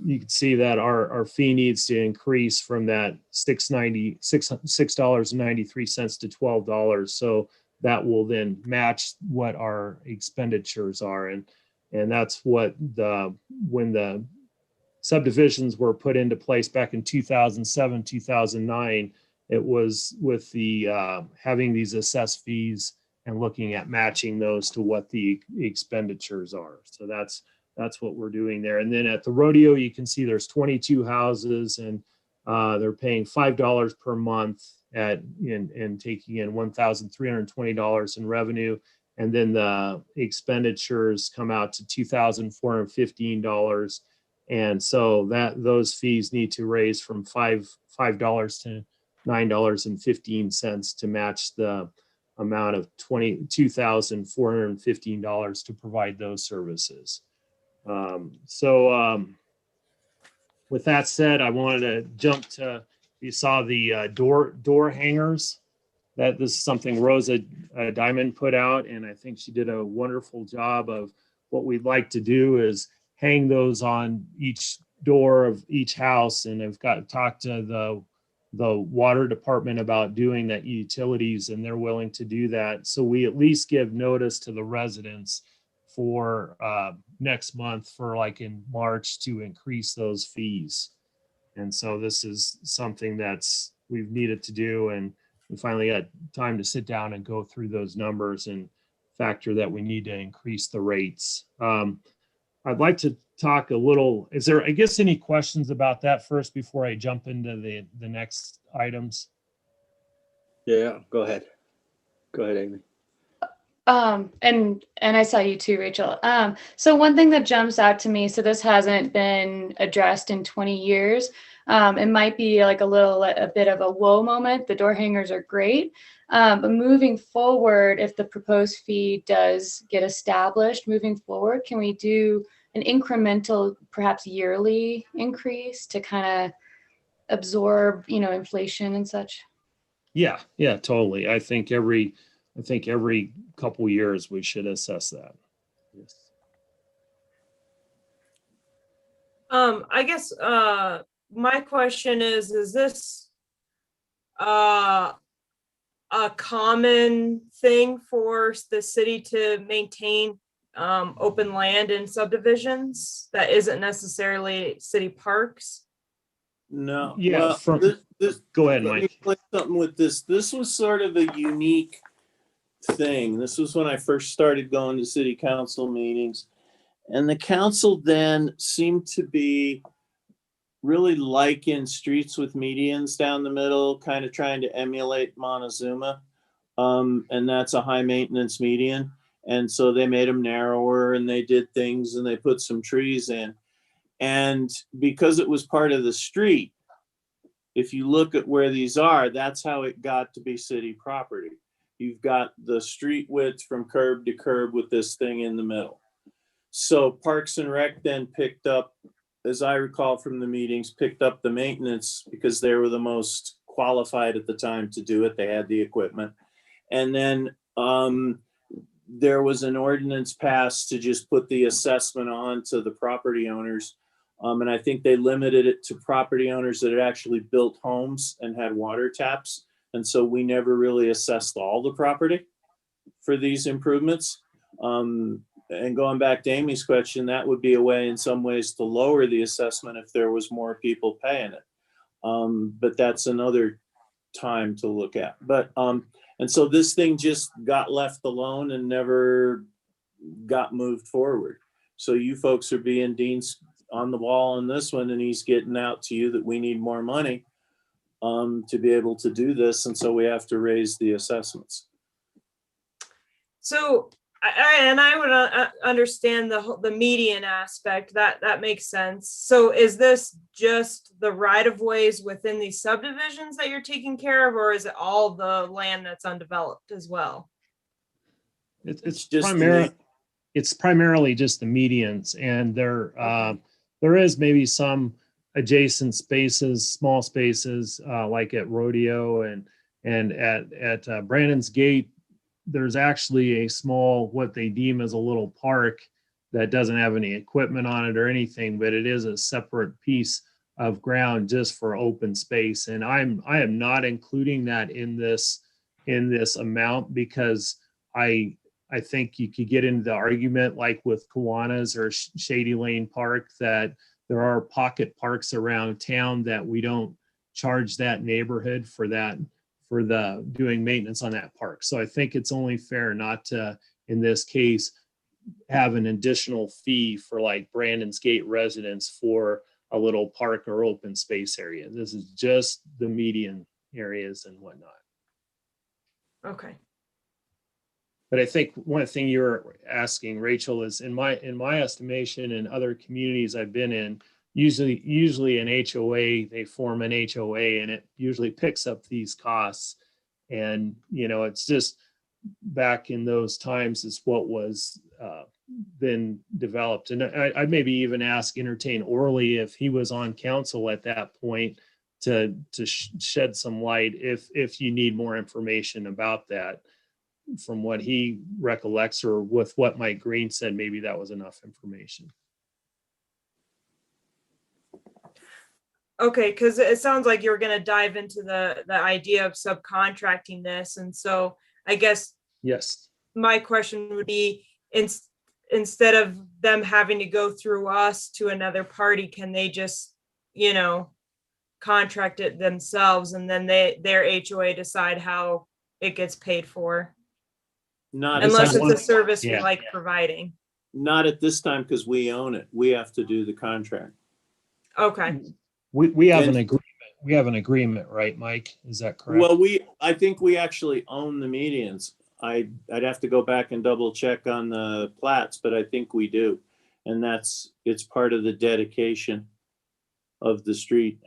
you can see that our fee needs to increase from that $6.93 to $12. So that will then match what our expenditures are. And that's what when the subdivisions were put into place back in 2007, 2009, it was with the having these assessed fees and looking at matching those to what the expenditures are. So that's what we're doing there. And then at the Rodeo, you can see there's 22 houses, and they're paying $5 per month and taking in $1,320 in revenue. And then the expenditures come out to $2,415. And so those fees need to raise from $5 to $9.15 to match the amount of $2,415 to provide those services. With that said, I wanted to jump to, you saw the door hangers. That this is something Rosa Diamond put out, and I think she did a wonderful job of what we'd like to do is hang those on each door of each house. And I've talked to the water department about doing that, utilities, and they're willing to do that. So we at least give notice to the residents for next month, for like in March, to increase those fees. And so this is something that's we've needed to do, and we finally got time to sit down and go through those numbers and factor that we need to increase the rates. I'd like to talk a little, is there, I guess, any questions about that first before I jump into the next items? Yeah, go ahead. Go ahead, Amy. And I saw you too, Rachel. So one thing that jumps out to me, so this hasn't been addressed in 20 years. It might be like a bit of a whoa moment. The door hangers are great. But moving forward, if the proposed fee does get established moving forward, can we do an incremental, perhaps yearly increase to kind of absorb, inflation and such? Yeah, totally. I think every couple years we should assess that. Yes. I guess my question is this a common thing for the city to maintain open land in subdivisions that isn't necessarily city parks? No. Yeah, well, go ahead, let Mike. me play something with this. This was sort of a unique thing. This was when I first started going to city council meetings, and the council then seemed to be really liking streets with medians down the middle, kind of trying to emulate Montezuma. And that's a high maintenance median. And so they made them narrower, and they did things, and they put some trees in. And because it was part of the street, if you look at where these are, that's how it got to be city property. You've got the street width from curb to curb with this thing in the middle. So Parks and Rec then picked up, as I recall from the meetings, picked up the maintenance because they were the most qualified at the time to do it. They had the equipment. And then there was an ordinance passed to just put the assessment on to the property owners. And I think they limited it to property owners that had actually built homes and had water taps. And so we never really assessed all the property for these improvements. And going back to Amy's question, that would be a way in some ways to lower the assessment if there was more people paying it. But that's another time to look at. But and so this thing just got left alone and never got moved forward. So you folks are being Dean's on the ball on this one, and he's getting out to you that we need more money to be able to do this, and so we have to raise the assessments. So, I would understand the median aspect. That makes sense. So, is this just the right of ways within these subdivisions that you're taking care of, or is it all the land that's undeveloped as well? It's just primarily just the medians, and there is maybe some adjacent spaces, small spaces, like at Rodeo and at Brandon's Gate. There's actually a small, what they deem as a little park that doesn't have any equipment on it or anything, but it is a separate piece of ground just for open space. And I am not including that in this amount because I think you could get into the argument like with Kiwanis or Shady Lane Park that there are pocket parks around town that we don't charge that neighborhood for the doing maintenance on that park. So I think it's only fair not to, in this case, have an additional fee for like Brandon's Gate residents for a little park or open space area. This is just the median areas and whatnot. Okay. But I think one thing you're asking, Rachel, is in my estimation in other communities I've been in, usually an HOA, they form an HOA and it usually picks up these costs. And, it's just back in those times is what was been developed. And I'd maybe even entertain Orly if he was on council at that point to shed some light if you need more information about that. From what he recollects or with what Mike Green said, maybe that was enough information. Okay, because it sounds like you're going to dive into the idea of subcontracting this. And so I guess yes, my question would be, instead of them having to go through us to another party, can they just, contract it themselves and then their HOA decide how it gets paid for? Unless it's a service we like providing. Not at this time because we own it. We have to do the contract. Okay. We have an agreement. We have an agreement, right, Mike? Is that correct? Well, I think we actually own the medians. I'd have to go back and double check on the plats, but I think we do. And it's part of the dedication of the street.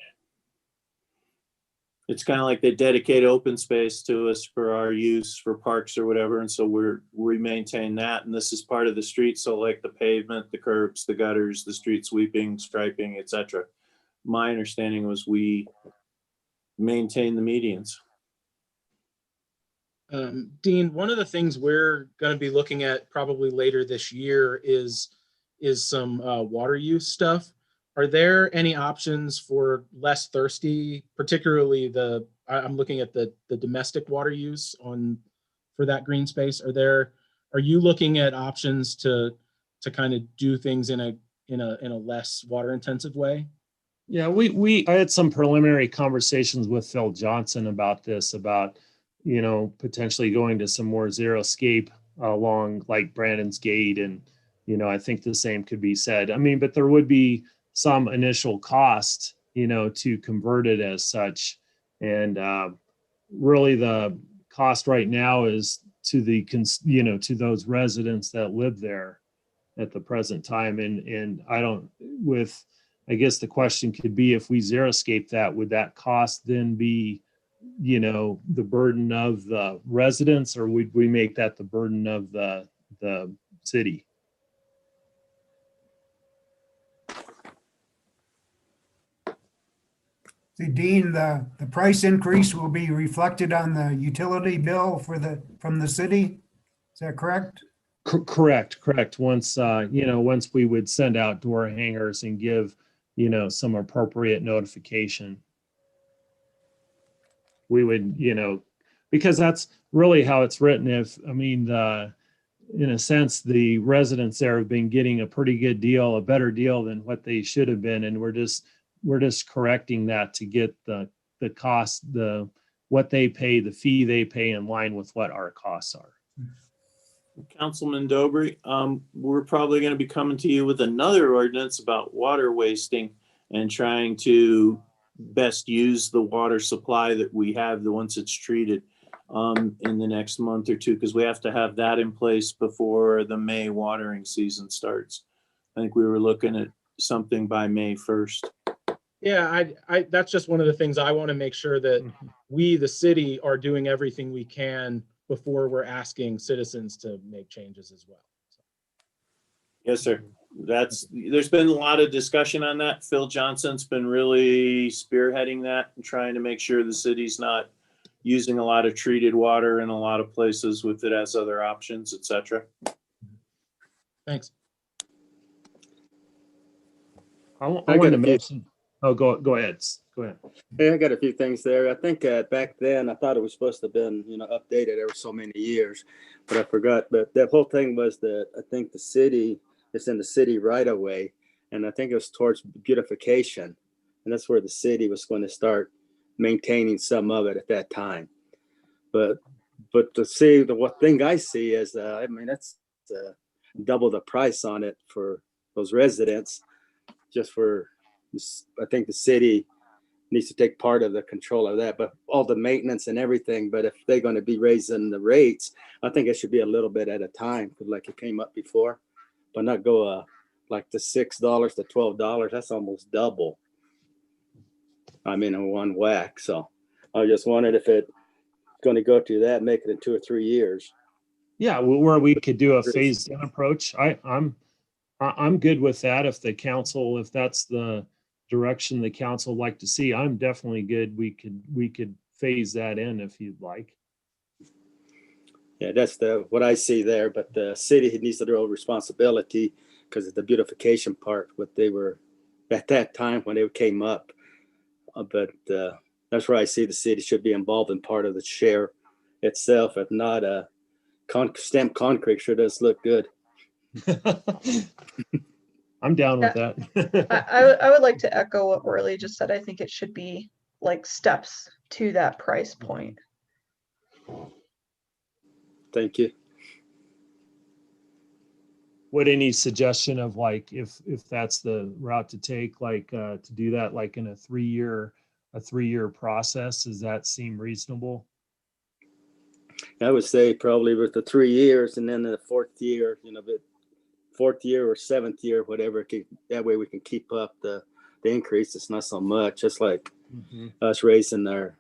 It's kind of like they dedicate open space to us for our use for parks or whatever. And so we maintain that. And this is part of the street. So like the pavement, the curbs, the gutters, the street sweeping, striping, etc. My understanding was we maintain the medians. Dean, one of the things we're going to be looking at probably later this year is some water use stuff. Are there any options for less thirsty, particularly I'm looking at the domestic water use for that green space? Are you looking at options to kind of do things in a less water intensive way? Yeah, I had some preliminary conversations with Phil Johnson about this, potentially going to some more xeriscape along like Brandon's Gate. And, I think the same could be said. I mean, but there would be some initial cost, to convert it as such. And really the cost right now is to to those residents that live there at the present time. And I guess the question could be, if we xeriscape that, would that cost then be, the burden of the residents, or would we make that the burden of the city? See, Dean, the price increase will be reflected on the utility bill from the city. Is that correct? Correct. Once, once we would send out door hangers and give, some appropriate notification. We would, because that's really how it's written. In a sense, the residents there have been getting a pretty good deal, a better deal than what they should have been. And we're just correcting that to get the cost, what they pay, the fee they pay in line with what our costs are. Councilman Dobry, we're probably going to be coming to you with another ordinance about water wasting and trying to best use the water supply that we have, the once it's treated, in the next month or two, because we have to have that in place before the May watering season starts. I think we were looking at something by May 1st. Yeah, that's just one of the things I want to make sure that we, the city, are doing everything we can before we're asking citizens to make changes as well. Yes, sir. There's been a lot of discussion on that. Phil Johnson's been really spearheading that and trying to make sure the city's not using a lot of treated water in a lot of places with it as other options, et cetera. Thanks. I wanted to mention. Oh, go ahead. Go ahead. Yeah, I got a few things there. I think back then I thought it was supposed to have been, updated every so many years, but I forgot. But that whole thing was that I think the city is in the city right away, and I think it was towards beautification, and that's where the city was going to start maintaining some of it at that time. But to see what thing I see is, that's double the price on it for those residents, just for. I think the city needs to take part of the control of that, but all the maintenance and everything. But if they're going to be raising the rates, I think it should be a little bit at a time, like it came up before, but not go like the $6 to $12. That's almost double. In one whack. So I just wondered if it's going to go to that, make it in 2 or 3 years. Yeah, where we could do a phased in approach. I'm good with that. If that's the direction the council would like to see, I'm definitely good. We could phase that in if you'd like. Yeah, that's what I see there. But the city needs to do responsibility because of the beautification part, what they were at that time when it came up. But that's where I see the city should be involved in part of the share itself. If not, stamped concrete sure does look good. I'm down with that. I would like to echo what Worley just said. I think it should be like steps to that price point. Thank you. Would any suggestion of like if that's the route to take, like to do that like in a 3-year process, does that seem reasonable? I would say probably with the 3 years and then the fourth year, but fourth year or seventh year, whatever, that way we can keep up the increase. It's not so much, just like us raising our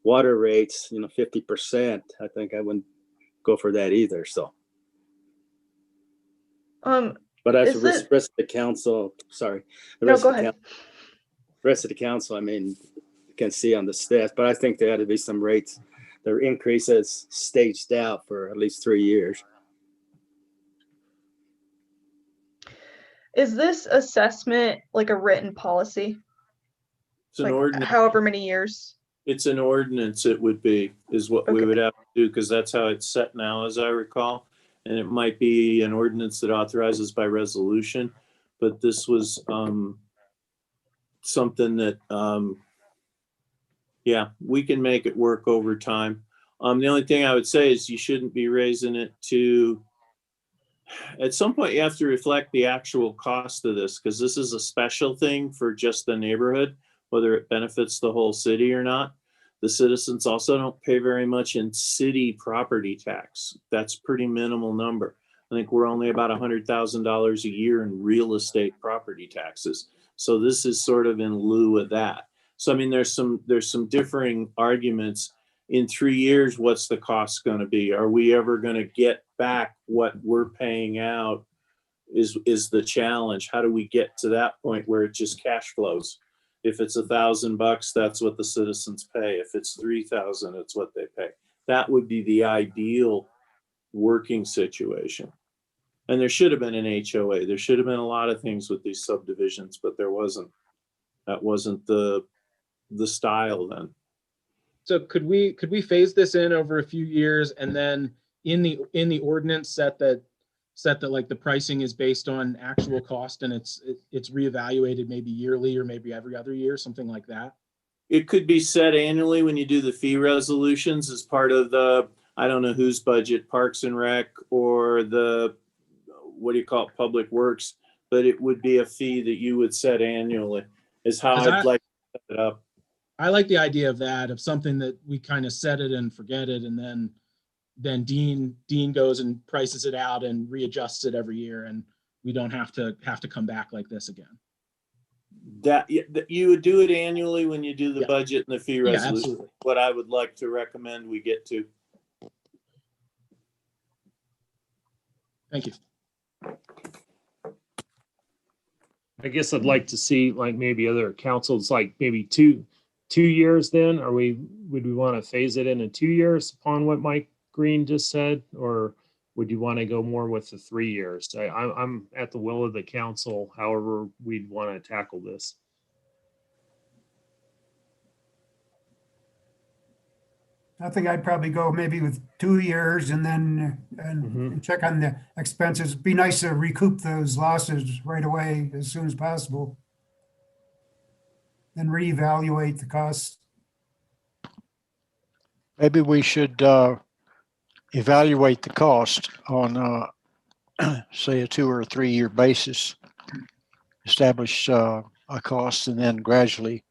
water rates, 50%. I think I wouldn't go for that either. So. But as the rest of the council, rest of the council, you can see on the stats, but I think there ought to be some rates, their increases staged out for at least 3 years. Is this assessment like a written policy? It's an ordinance. However many years? It's an ordinance, it would be, is what we would have to do, because that's how it's set now, as I recall. And it might be an ordinance that authorizes by resolution, but this was something that, we can make it work over time. The only thing I would say is you shouldn't be raising it to, at some point you have to reflect the actual cost of this, because this is a special thing for just the neighborhood, whether it benefits the whole city or not. The citizens also don't pay very much in city property tax. That's pretty minimal number. I think we're only about $100,000 a year in real estate property taxes. So this is sort of in lieu of that. So, there's some differing arguments. In 3 years, what's the cost going to be? Are we ever going to get back what we're paying out is the challenge. How do we get to that point where it just cash flows? If it's $1,000, that's what the citizens pay. If it's 3,000, it's what they pay. That would be the ideal working situation. And there should have been an HOA. There should have been a lot of things with these subdivisions, but there wasn't. That wasn't the style then. So could we phase this in over a few years and then in the ordinance set that like the pricing is based on actual cost and it's reevaluated maybe yearly or maybe every other year, something like that? It could be set annually when you do the fee resolutions as part of the, I don't know whose budget, Parks and Rec or the, what do you call it, Public Works, but it would be a fee that you would set annually is how I'd like to set it up. I like the idea of that, of something that we kind of set it and forget it, and then Dean goes and prices it out and readjusts it every year, and we don't have to come back like this again. That you would do it annually when you do the Yeah. budget and the fee Yeah, resolution. absolutely. What I would like to recommend we get to. Thank you. I guess I'd like to see like maybe other councils, like maybe two years then, would we want to phase it in 2 years upon what Mike Green just said? Or would you want to go more with the 3 years? I'm at the will of the council, however we'd want to tackle this. I think I'd probably go maybe with 2 years and then and check on the expenses. Be nice to recoup those losses right away as soon as possible. Then reevaluate the costs. Maybe we should evaluate the cost on, say, a 2 or 3 year basis. Establish a cost and then gradually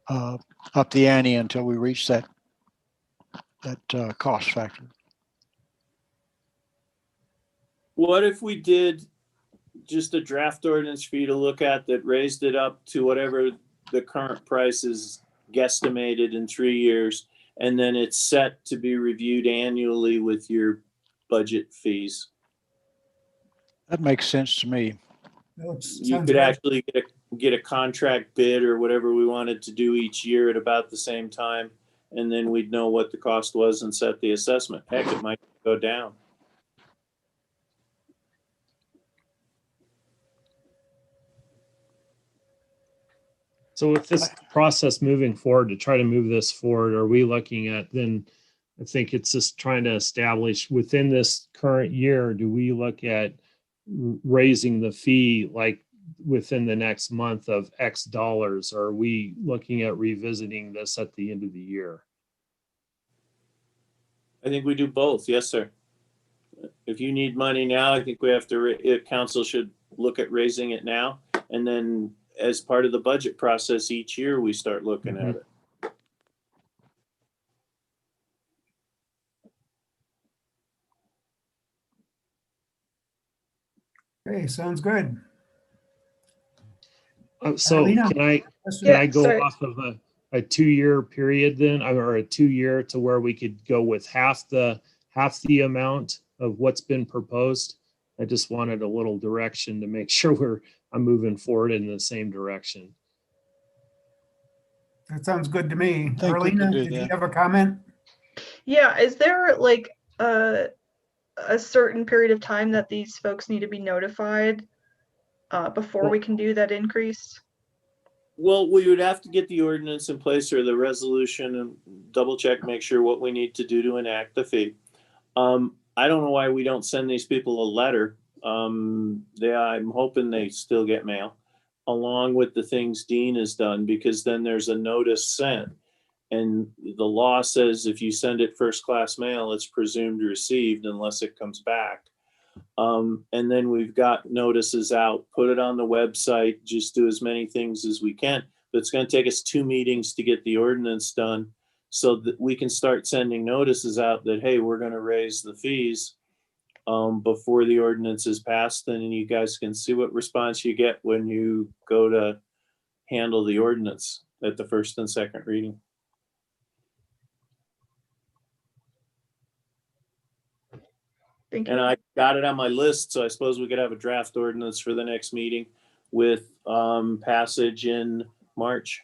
up the ante until we reach that cost factor. What if we did just a draft ordinance for you to look at that raised it up to whatever the current price is guesstimated in 3 years, and then it's set to be reviewed annually with your budget fees? That makes sense to me. You could actually get a contract bid or whatever we wanted to do each year at about the same time, and then we'd know what the cost was and set the assessment. Heck, it might go down. So with this process moving forward, to try to move this forward, are we looking at then, I think it's just trying to establish within this current year, do we look at raising the fee like within the next month of X dollars? Or are we looking at revisiting this at the end of the year? I think we do both. Yes, sir. If you need money now, I think we have to, council should look at raising it now. And then as part of the budget process each year, we start looking at it. Okay, sounds good. So Arlena? can I Yeah, go sorry. off of a 2 year period then, or a 2 year to where we could go with half the amount of what's been proposed? I just wanted a little direction to make sure I'm moving forward in the same direction. That sounds good to me. think we can Arlena, do did you that. have a comment? Yeah, is there like a certain period of time that these folks need to be notified before we can do that increase? Well, we would have to get the ordinance in place or the resolution and double check, make sure what we need to do to enact the fee. I don't know why we don't send these people a letter. I'm hoping they still get mail along with the things Dean has done, because then there's a notice sent. And the law says if you send it first class mail, it's presumed received unless it comes back. And then we've got notices out, put it on the website, just do as many things as we can. But it's going to take us 2 meetings to get the ordinance done so that we can start sending notices out that, hey, we're going to raise the fees before the ordinance is passed. And you guys can see what response you get when you go to handle the ordinance at the first and second reading. Thank you. And I got it on my list, so I suppose we could have a draft ordinance for the next meeting with passage in March.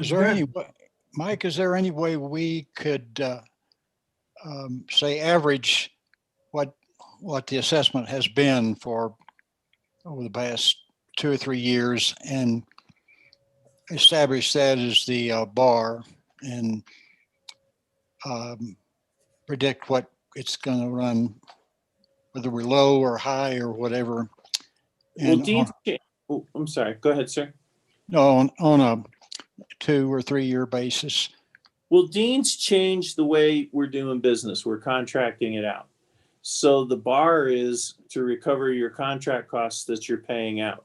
Is there any, Mike, is there any way we could say average what the assessment has been for over the past 2 or 3 years and establish that as the bar and predict what it's going to run, whether we're low or high or whatever? Well, And Dean's, oh, I'm sorry. Go ahead, sir. no, on a 2 or 3 year basis. Well, Dean's changed the way we're doing business. We're contracting it out. So the bar is to recover your contract costs that you're paying out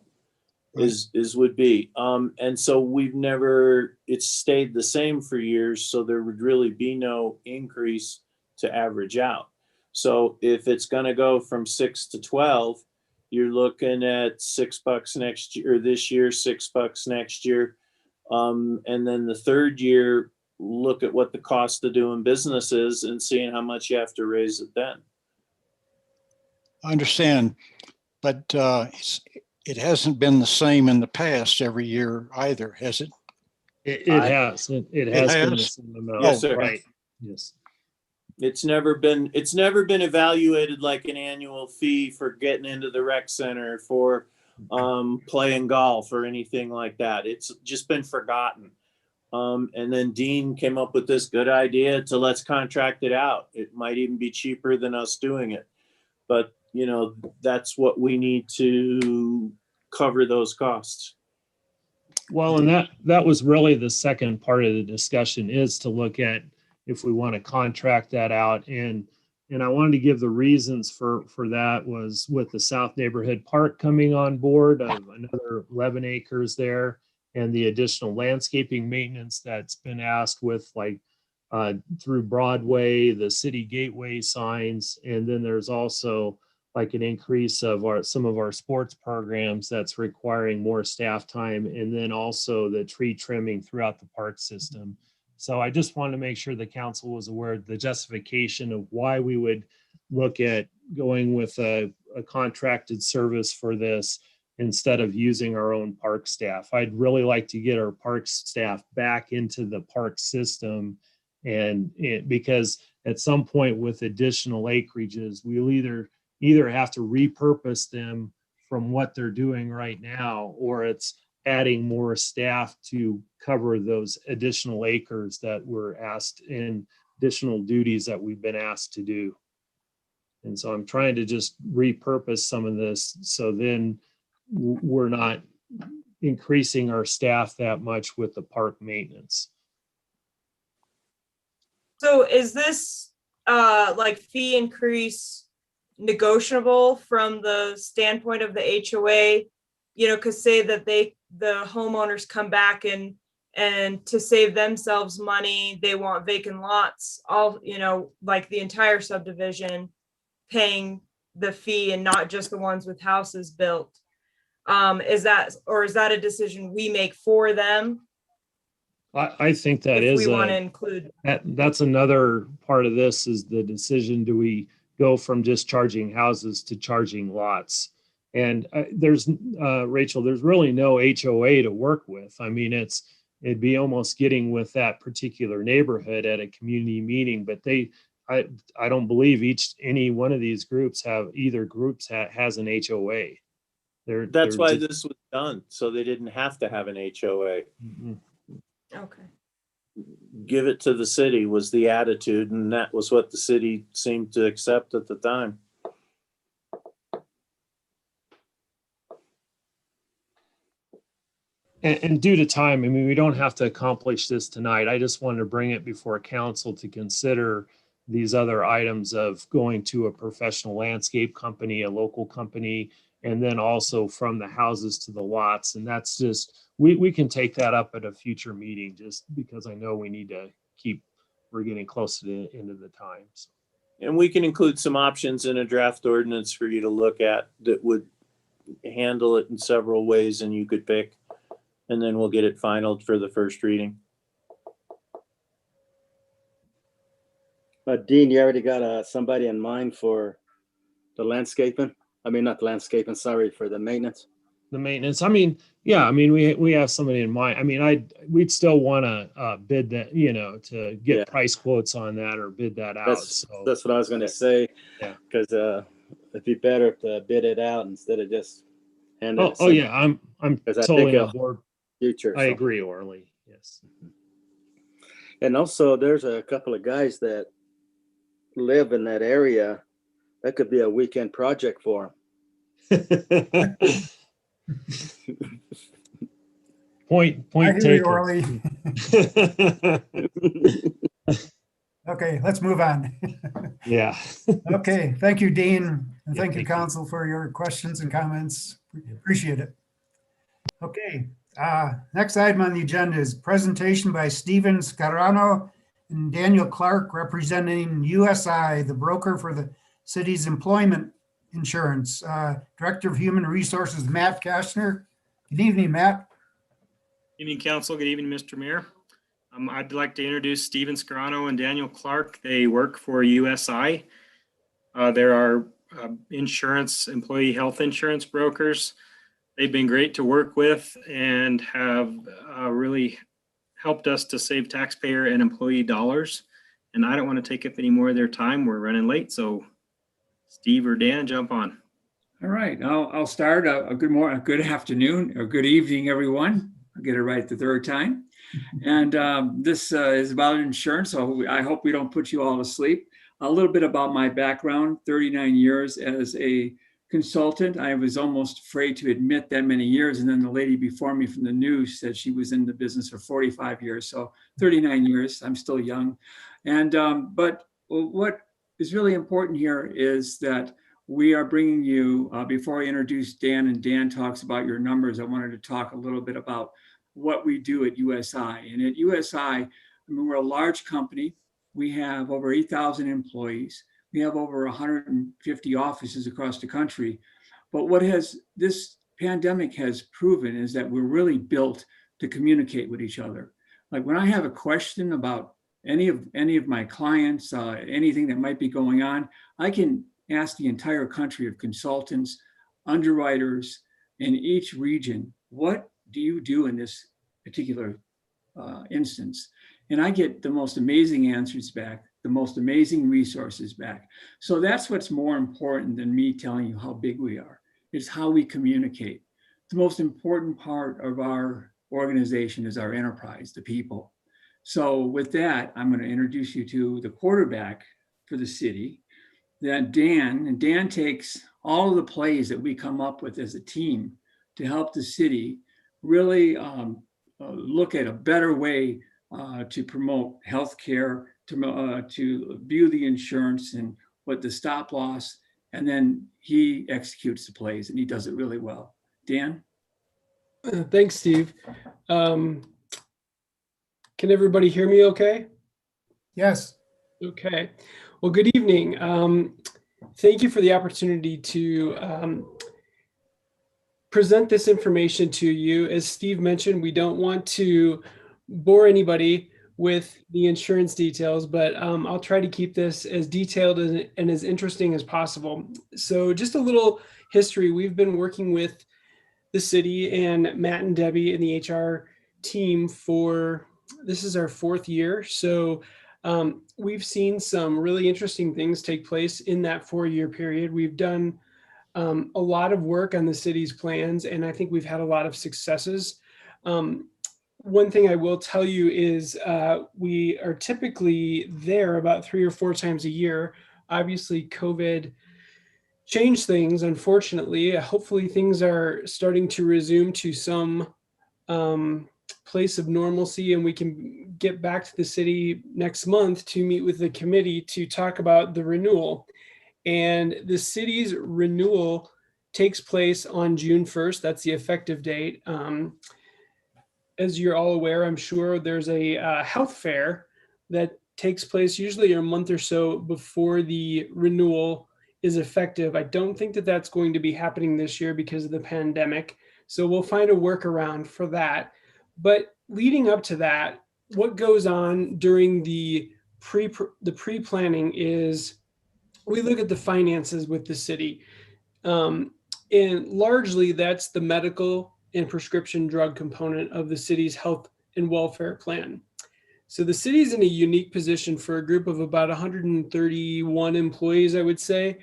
is would be. And so we've never, it's stayed the same for years. So there would really be no increase to average out. So if it's going to go from 6 to 12, you're looking at $6 next year, or this year, $6 next year. And then the third year, look at what the cost of doing business is and seeing how much you have to raise it then. I understand, but it hasn't been the same in the past every year either, has it? It has. It has been the same amount. Yes, sir. Right. Yes. It's never been evaluated like an annual fee for getting into the rec center, for playing golf or anything like that. It's just been forgotten. And then Dean came up with this good idea to let's contract it out. It might even be cheaper than us doing it. But, you know, that's what we need to cover those costs. Well, and that was really the second part of the discussion, is to look at if we want to contract that out. And I wanted to give the reasons for that was with the South Neighborhood Park coming on board of another 11 acres there, and the additional landscaping maintenance that's been asked with like through Broadway, the city gateway signs. And then there's also like an increase of some of our sports programs that's requiring more staff time. And then also the tree trimming throughout the park system. So I just wanted to make sure the council was aware of the justification of why we would look at going with a contracted service for this instead of using our own park staff. I'd really like to get our park staff back into the park system, and because at some point with additional acreages, we'll either have to repurpose them from what they're doing right now, or it's adding more staff to cover those additional acres that we're asked in additional duties that we've been asked to do. And so I'm trying to just repurpose some of this, so then we're not increasing our staff that much with the park maintenance. So is this like fee increase negotiable from the standpoint of the HOA? You know, because say that the homeowners come back and to save themselves money, they want vacant lots, all, you know, like the entire subdivision paying the fee and not just the ones with houses built. Is that a decision we make for them? I think that if is we want to include that's another part of this, is the decision, do we go from just charging houses to charging lots? And there's Rachel, there's really no HOA to work with. I mean, it'd be almost getting with that particular neighborhood at a community meeting, but I don't believe any one of these groups has an HOA. That's why this was done, so they didn't have to have an HOA. Mm-hmm. Okay. Give it to the city was the attitude, and that was what the city seemed to accept at the time. And due to time, I mean, we don't have to accomplish this tonight. I just wanted to bring it before council to consider these other items of going to a professional landscape company, a local company, and then also from the houses to the lots. And that's just, we can take that up at a future meeting, just because I know we need to we're getting close to the end of the time. So. And we can include some options in a draft ordinance for you to look at that would handle it in several ways, and you could pick, and then we'll get it finalized for the first reading. But Dean, you already got somebody in mind for the landscaping. I mean, not landscaping, sorry, for the maintenance. The maintenance. I mean, yeah, I mean, we have somebody in mind. I mean, we'd still want to bid that, to get Yeah. price quotes on that or bid that out. That's So that's what I was gonna say. Yeah. Because it'd be better to bid it out instead of just hand it. oh yeah, I'm 'Cause I totally think on board. future. I so. agree, Orly. Yes. And also, there's a couple of guys that live in that area. That could be a weekend project for them. Point I hear you, taken. Orly. Okay, let's move on. Yeah. Okay, thank you, Dean, and thank you, council, for your questions and comments. Appreciate it. Okay, next item on the agenda is presentation by Steven Scarano and Daniel Clark, representing USI, the broker for the city's employment insurance. Director of Human Resources, Matt Kastner. Good evening, Matt. Evening, council. Good evening, Mr. Mayor. I'd like to introduce Steven Scarano and Daniel Clark. They work for USI. They're our employee health insurance brokers. They've been great to work with and have really helped us to save taxpayer and employee dollars. And I don't want to take up any more of their time. We're running late, so Steve or Dan, jump on. All right, I'll start. Good morning, good afternoon, or good evening, everyone. I'll get it right the third time. And this is about insurance, so I hope we don't put you all to sleep. A little bit about my background: 39 years as a consultant. I was almost afraid to admit that many years, and then the lady before me from the news said she was in the business for 45 years. So 39 years. I'm still young, and but what is really important here is that we are bringing you, before I introduce Dan and Dan talks about your numbers, I wanted to talk a little bit about what we do at USI. And at USI, I mean, we're a large company. We have over 8,000 employees. We have over 150 offices across the country. But what this pandemic has proven is that we're really built to communicate with each other. Like when I have a question about any of my clients, anything that might be going on, I can ask the entire country of consultants, underwriters in each region, what do you do in this particular instance? And I get the most amazing answers back, the most amazing resources back. So that's what's more important than me telling you how big we are. It's how we communicate. The most important part of our organization is our enterprise, the people. So with that, I'm going to introduce you to the quarterback for the city, that Dan, and Dan takes all of the plays that we come up with as a team to help the city really look at a better way to promote healthcare, to view the insurance and what the stop loss, and then he executes the plays and he does it really well. Dan? Thanks, Steve. Can everybody hear me okay? Yes. Okay. Well, good evening. Thank you for the opportunity to present this information to you. As Steve mentioned, we don't want to bore anybody with the insurance details, but I'll try to keep this as detailed and as interesting as possible. So just a little history. We've been working with the city and Matt and Debbie and the HR team this is our 4th year. So we've seen some really interesting things take place in that 4-year period. We've done a lot of work on the city's plans, and I think we've had a lot of successes. One thing I will tell you is we are typically there about 3 or 4 times a year. Obviously, COVID changed things, unfortunately. Hopefully, things are starting to resume to some place of normalcy, and we can get back to the city next month to meet with the committee to talk about the renewal. And the city's renewal takes place on June 1st. That's the effective date. As you're all aware, I'm sure there's a health fair that takes place usually a month or so before the renewal is effective. I don't think that that's going to be happening this year because of the pandemic. So we'll find a workaround for that. But leading up to that, what goes on during the pre-planning is we look at the finances with the city. And largely that's the medical and prescription drug component of the city's health and welfare plan. So the city's in a unique position for a group of about 131 employees, I would say,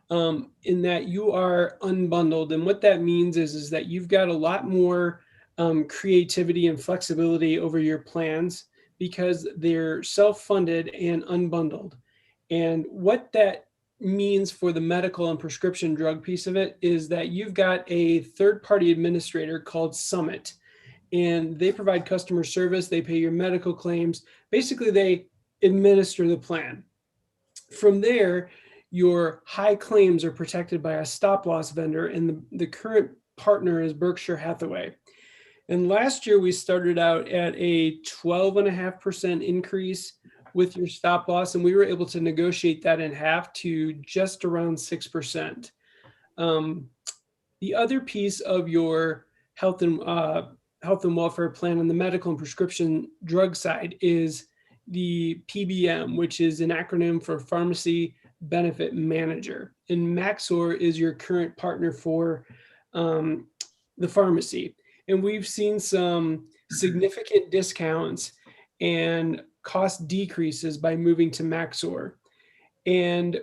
in that you are unbundled. And what that means is that you've got a lot more creativity and flexibility over your plans because they're self-funded and unbundled. And what that means for the medical and prescription drug piece of it is that you've got a third-party administrator called Summit, and they provide customer service, they pay your medical claims, basically they administer the plan. From there, your high claims are protected by a stop-loss vendor, and the current partner is Berkshire Hathaway. And last year we started out at a 12.5% increase with your stop loss, and we were able to negotiate that in half to just around 6%. The other piece of your health and welfare plan on the medical and prescription drug side is the PBM, which is an acronym for Pharmacy Benefit Manager. And Maxor is your current partner for the pharmacy. And we've seen some significant discounts and cost decreases by moving to Maxor. And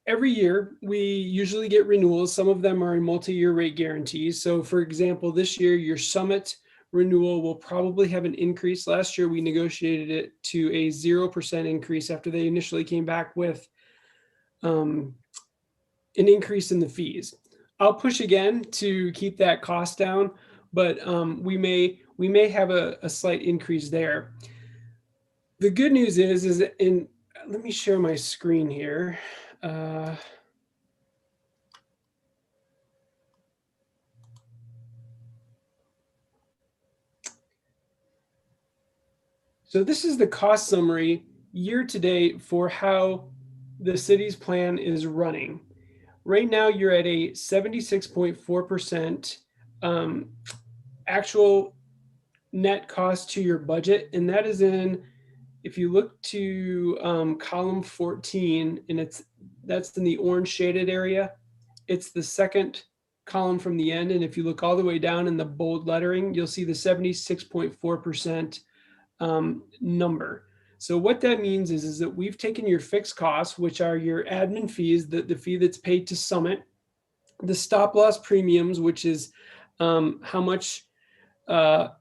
every year we usually get renewals. Some of them are in multi-year rate guarantees. So for example, this year your Summit renewal will probably have an increase. Last year we negotiated it to a 0% increase after they initially came back with an increase in the fees. I'll push again to keep that cost down, but we may have a slight increase there. The good news is that let me share my screen here. So this is the cost summary year to date for how the city's plan is running. Right now, you're at a 76.4% actual net cost to your budget. And that is in, if you look to column 14, and that's in the orange shaded area, it's the second column from the end. And if you look all the way down in the bold lettering, you'll see the 76.4% number. So what that means is that we've taken your fixed costs, which are your admin fees, the fee that's paid to Summit, the stop loss premiums, which is how much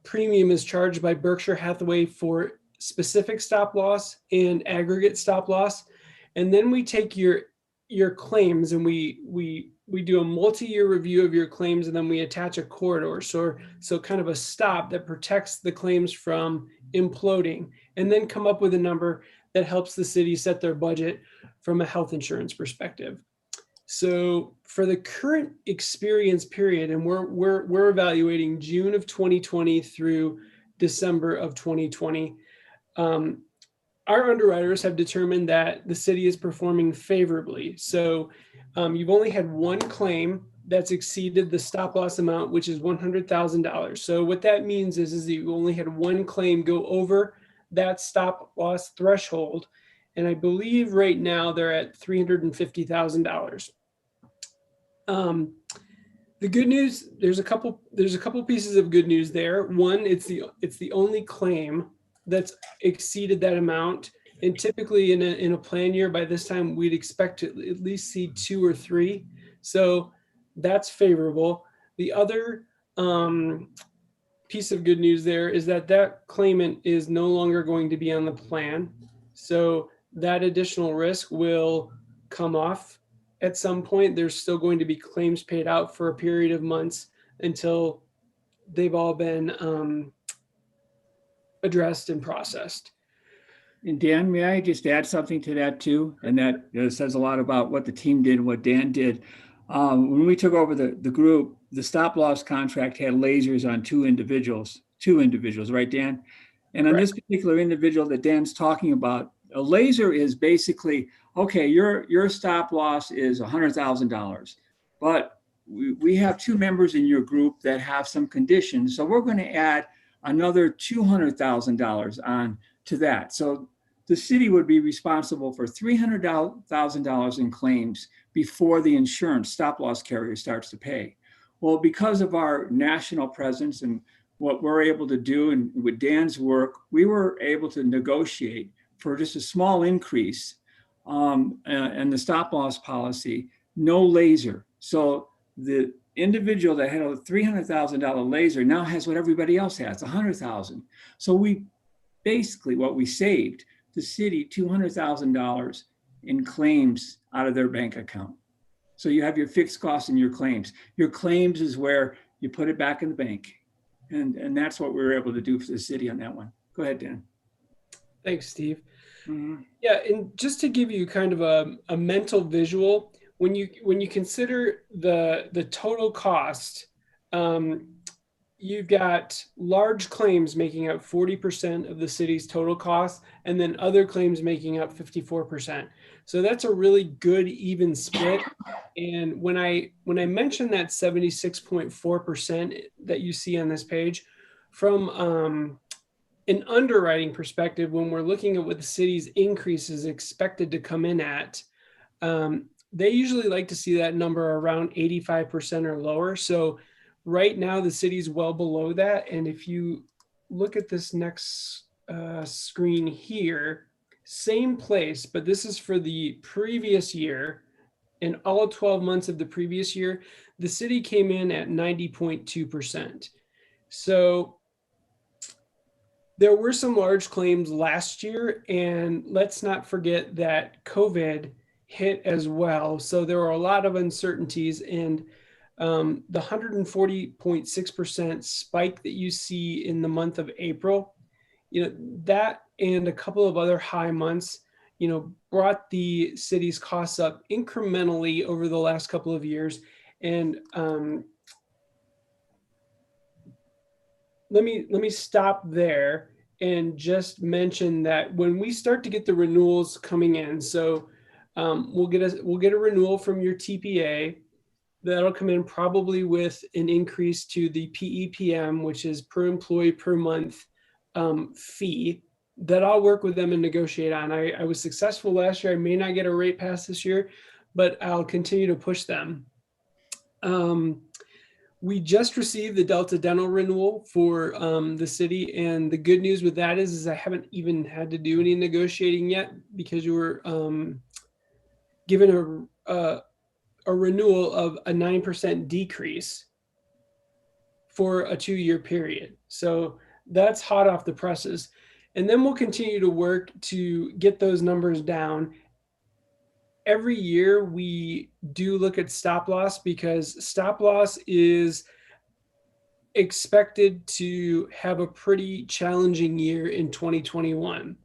premium is charged by Berkshire Hathaway for specific stop loss and aggregate stop loss. And then we take your claims and we do a multi-year review of your claims, and then we attach a corridor. So kind of a stop that protects the claims from imploding, and then come up with a number that helps the city set their budget from a health insurance perspective. So for the current experience period, and we're evaluating June of 2020 through December of 2020, our underwriters have determined that the city is performing favorably. So you've only had one claim that's exceeded the stop loss amount, which is $100,000. So what that means is that you only had one claim go over that stop loss threshold. And I believe right now they're at $350,000. The good news, there's a couple pieces of good news there. One, it's the only claim that's exceeded that amount. And typically in a plan year, by this time, we'd expect to at least see 2 or 3. So that's favorable. The other piece of good news there is that claimant is no longer going to be on the plan. So that additional risk will come off at some point. There's still going to be claims paid out for a period of months until they've all been addressed and processed. And Dan, may I just add something to that too? And that says a lot about what the team did and what Dan did. When we took over the group, the stop loss contract had lasers on two individuals, right, Dan? And on this particular individual that Dan's talking about, a laser is basically, okay, your stop loss is $100,000, but we have 2 members in your group that have some conditions. So we're going to add another $200,000 on to that. So the city would be responsible for $300,000 in claims before the insurance stop loss carrier starts to pay. Well, because of our national presence and what we're able to do, and with Dan's work, we were able to negotiate for just a small increase and the stop loss policy, no laser. So the individual that had a $300,000 laser now has what everybody else has, $100,000. So we basically, what we saved the city $200,000 in claims out of their bank account. So you have your fixed costs and your claims. Your claims is where you put it back in the bank. And that's what we were able to do for the city on that one. Go ahead, Dan. Thanks, Steve. Mhm. Yeah, and just to give you kind of a mental visual, when you consider the total cost, you've got large claims making up 40% of the city's total cost, and then other claims making up 54%. So that's a really good even split. And when I mentioned that 76.4% that you see on this page, from an underwriting perspective, when we're looking at what the city's increase is expected to come in at, they usually like to see that number around 85% or lower. So right now the city's well below that. And if you look at this next screen here, same place, but this is for the previous year. In all 12 months of the previous year, the city came in at 90.2%. So there were some large claims last year, and let's not forget that COVID hit as well. So there were a lot of uncertainties, and the 140.6% spike that you see in the month of April, that and a couple of other high months, brought the city's costs up incrementally over the last couple of years. And let me stop there and just mention that when we start to get the renewals coming in, so we'll get a renewal from your TPA. That'll come in probably with an increase to the PEPM, which is per employee per month fee that I'll work with them and negotiate on. I was successful last year. I may not get a rate pass this year, but I'll continue to push them. We just received the Delta Dental renewal for the city. And the good news with that is I haven't even had to do any negotiating yet, because you were given a renewal of a 9% decrease for a 2-year period. So that's hot off the presses. And then we'll continue to work to get those numbers down. Every year we do look at stop loss, because stop loss is expected to have a pretty challenging year in 2021.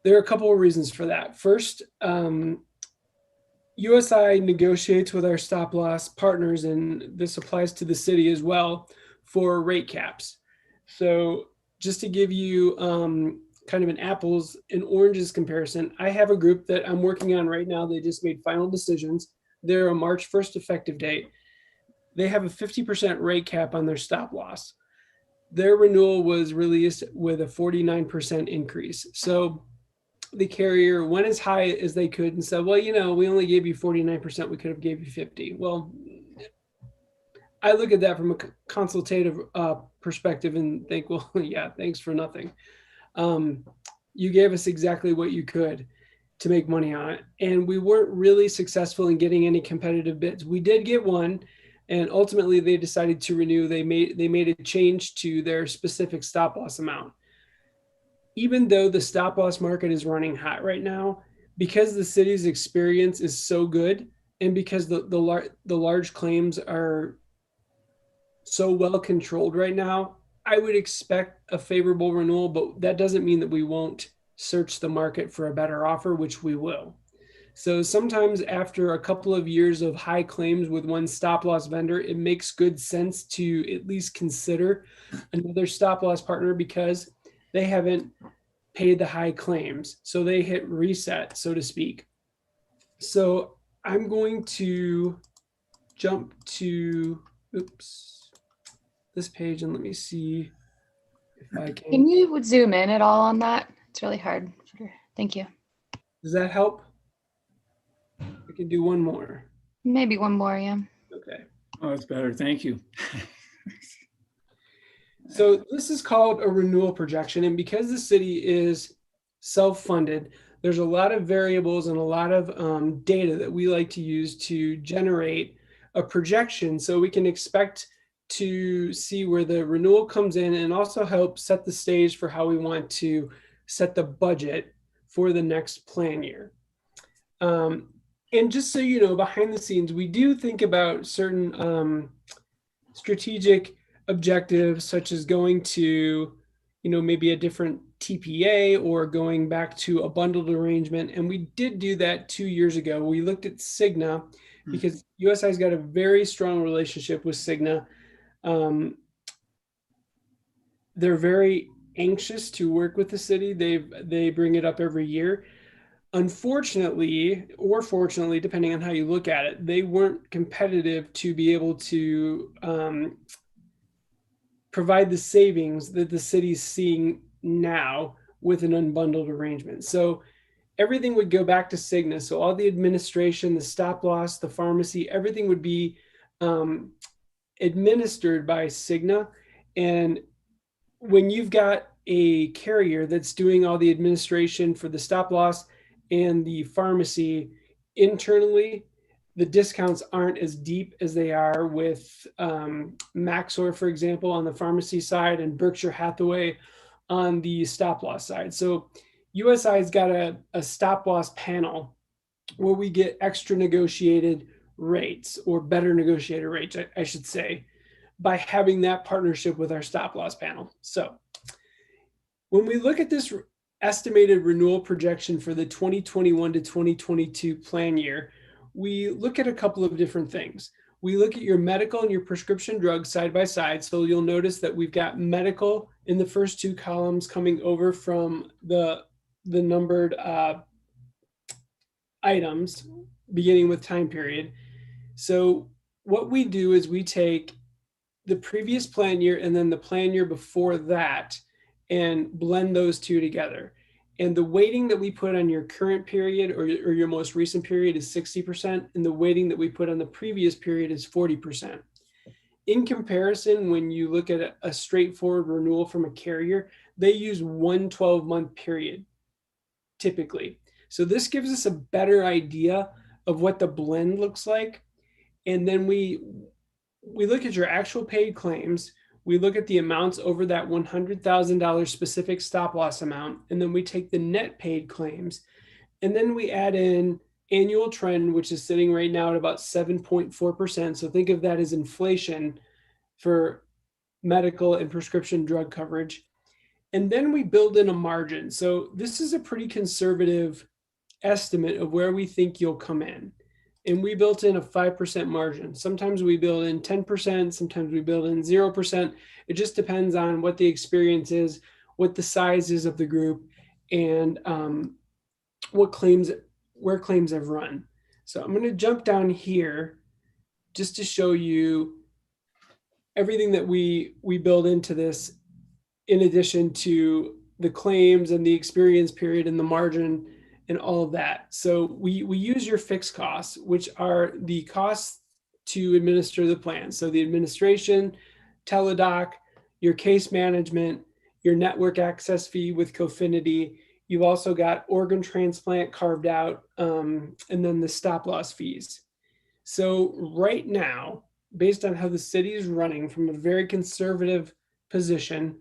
There are a couple of reasons for that. First, USI negotiates with our stop loss partners, and this applies to the city as well, for rate caps. So just to give you kind of an apples and oranges comparison, I have a group that I'm working on right now. They just made final decisions. They're a March 1st effective date. They have a 50% rate cap on their stop loss. Their renewal was released with a 49% increase. So the carrier went as high as they could and said, well, we only gave you 49%. We could have gave you 50. Well, I look at that from a consultative perspective and think, well, yeah, thanks for nothing. You gave us exactly what you could to make money on it. And we weren't really successful in getting any competitive bids. We did get one, and ultimately they decided to renew. They made a change to their specific stop loss amount. Even though the stop loss market is running hot right now, because the city's experience is so good, and because the large claims are so well controlled right now, I would expect a favorable renewal, but that doesn't mean that we won't search the market for a better offer, which we will. So sometimes after a couple of years of high claims with one stop loss vendor, it makes good sense to at least consider another stop loss partner, because they haven't paid the high claims. So they hit reset, so to speak. So I'm going to jump to, this page, and let me see if I can. Can you zoom in at all on that? It's really hard. Comforter. Thank you. Does that help? I can do one more. Maybe one more, yeah. Okay. Oh, that's better. Thank you. So this is called a renewal projection. And because the city is self-funded, there's a lot of variables and a lot of data that we like to use to generate a projection so we can expect to see where the renewal comes in and also help set the stage for how we want to set the budget for the next plan year. And just so you know, behind the scenes, we do think about certain strategic objectives, such as going to, maybe a different TPA or going back to a bundled arrangement. And we did do that 2 years ago. We looked at Cigna because USI's got a very strong relationship with Cigna. They're very anxious to work with the city. They bring it up every year. Unfortunately, or fortunately, depending on how you look at it, they weren't competitive to be able to provide the savings that the city's seeing now with an unbundled arrangement. So everything would go back to Cigna. So all the administration, the stop loss, the pharmacy, everything would be administered by Cigna. And when you've got a carrier that's doing all the administration for the stop loss and the pharmacy internally, the discounts aren't as deep as they are with Maxor, for example, on the pharmacy side, and Berkshire Hathaway on the stop loss side. So USI's got a stop loss panel where we get extra negotiated rates, or better negotiated rates, I should say, by having that partnership with our stop loss panel. So when we look at this estimated renewal projection for the 2021 to 2022 plan year, we look at a couple of different things. We look at your medical and your prescription drugs side by side. So you'll notice that we've got medical in the first two columns coming over from the numbered items beginning with time period. So what we do is we take the previous plan year and then the plan year before that and blend those two together. And the weighting that we put on your current period or your most recent period is 60%, and the weighting that we put on the previous period is 40%. In comparison, when you look at a straightforward renewal from a carrier, they use 1 12-month period typically. So this gives us a better idea of what the blend looks like. And then we look at your actual paid claims. We look at the amounts over that $100,000 specific stop loss amount, and then we take the net paid claims, and then we add in annual trend, which is sitting right now at about 7.4%. So think of that as inflation for medical and prescription drug coverage. And then we build in a margin. So this is a pretty conservative estimate of where we think you'll come in. And we built in a 5% margin. Sometimes we build in 10%, sometimes we build in 0%. It just depends on what the experience is, what the size is of the group, and where claims have run. So I'm going to jump down here just to show you everything that we build into this, in addition to the claims and the experience period and the margin and all of that. So we use your fixed costs, which are the costs to administer the plan. So the administration, Teladoc, your case management, your network access fee with Cofinity. You've also got organ transplant carved out, and then the stop loss fees. So right now, based on how the city is running from a very conservative position,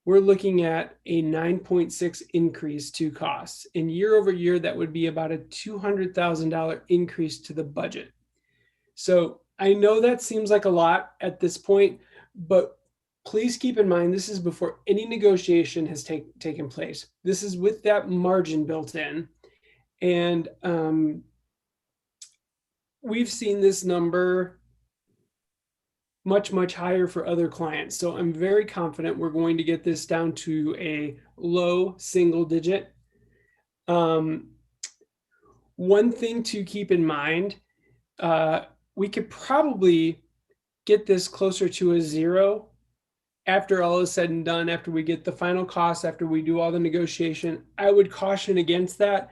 we're looking at a 9.6 increase to costs. And year over year, that would be about a $200,000 increase to the budget. So I know that seems like a lot at this point, but please keep in mind, this is before any negotiation has taken place. This is with that margin built in. And we've seen this number much, much higher for other clients. So I'm very confident we're going to get this down to a low single digit. One thing to keep in mind, we could probably get this closer to a 0 after all is said and done, after we get the final costs, after we do all the negotiation, I would caution against that.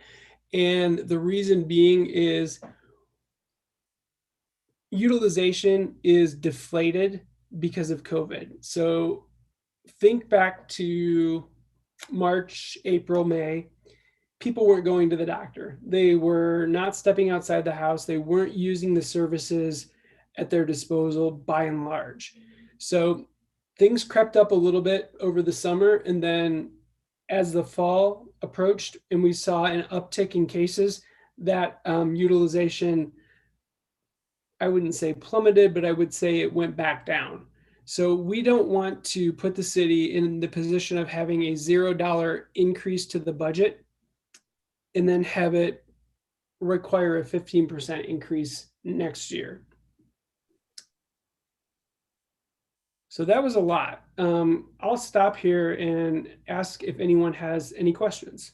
And the reason being is utilization is deflated because of COVID. So think back to March, April, May. People weren't going to the doctor. They were not stepping outside the house. They weren't using the services at their disposal by and large. So things crept up a little bit over the summer. And then as the fall approached and we saw an uptick in cases, that utilization, I wouldn't say plummeted, but I would say it went back down. So we don't want to put the city in the position of having a $0 increase to the budget and then have it require a 15% increase next year. So that was a lot. I'll stop here and ask if anyone has any questions.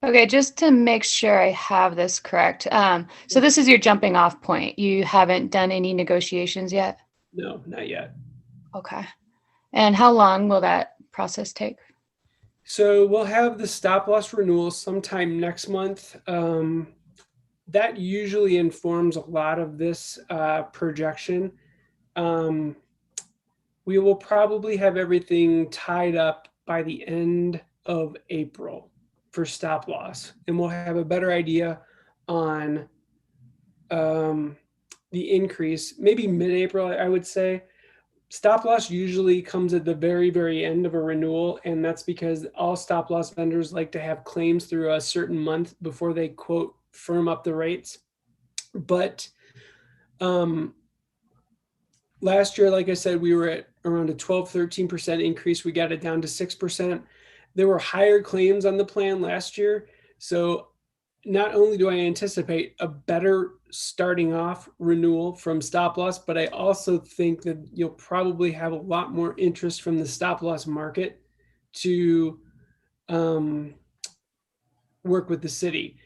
Okay, just to make sure I have this correct. So this is your jumping off point. You haven't done any negotiations yet? No, not yet. Okay. And how long will that process take? So we'll have the stop loss renewal sometime next month. That usually informs a lot of this projection. We will probably have everything tied up by the end of April for stop loss, and we'll have a better idea on the increase, maybe mid-April, I would say. Stop loss usually comes at the very, very end of a renewal, and that's because all stop loss vendors like to have claims through a certain month before they, quote, firm up the rates. But last year, like I said, we were at around a 12-13% increase. We got it down to 6%. There were higher claims on the plan last year. So not only do I anticipate a better starting off renewal from stop loss, but I also think that you'll probably have a lot more interest from the stop loss market to work with the city.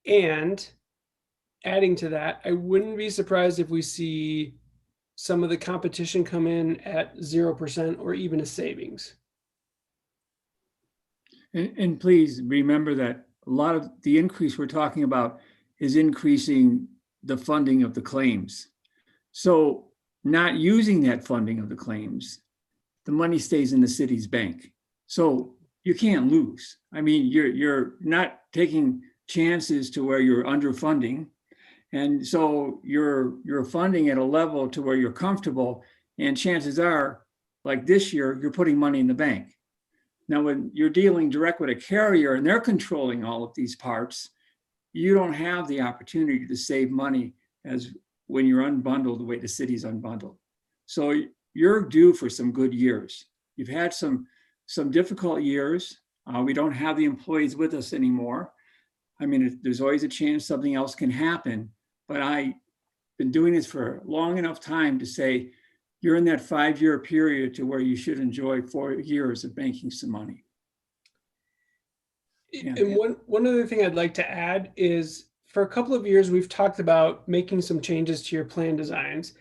And adding to that, I wouldn't be surprised if we see some of the competition come in at 0% or even a savings. And please remember that a lot of the increase we're talking about is increasing the funding of the claims. So not using that funding of the claims, the money stays in the city's bank. So you can't lose. I mean, you're not taking chances to where you're underfunding. And so you're funding at a level to where you're comfortable, and chances are, like this year, you're putting money in the bank. Now, when you're dealing direct with a carrier and they're controlling all of these parts, you don't have the opportunity to save money as when you're unbundled the way the city's unbundled. So you're due for some good years. You've had some difficult years. We don't have the employees with us anymore. I mean, there's always a chance something else can happen, but I've been doing this for a long enough time to say, you're in that 5-year period to where you should enjoy 4 years of banking some money. Yeah. And one other thing I'd like to add is for a couple of years, we've talked about making some changes to your plan designs.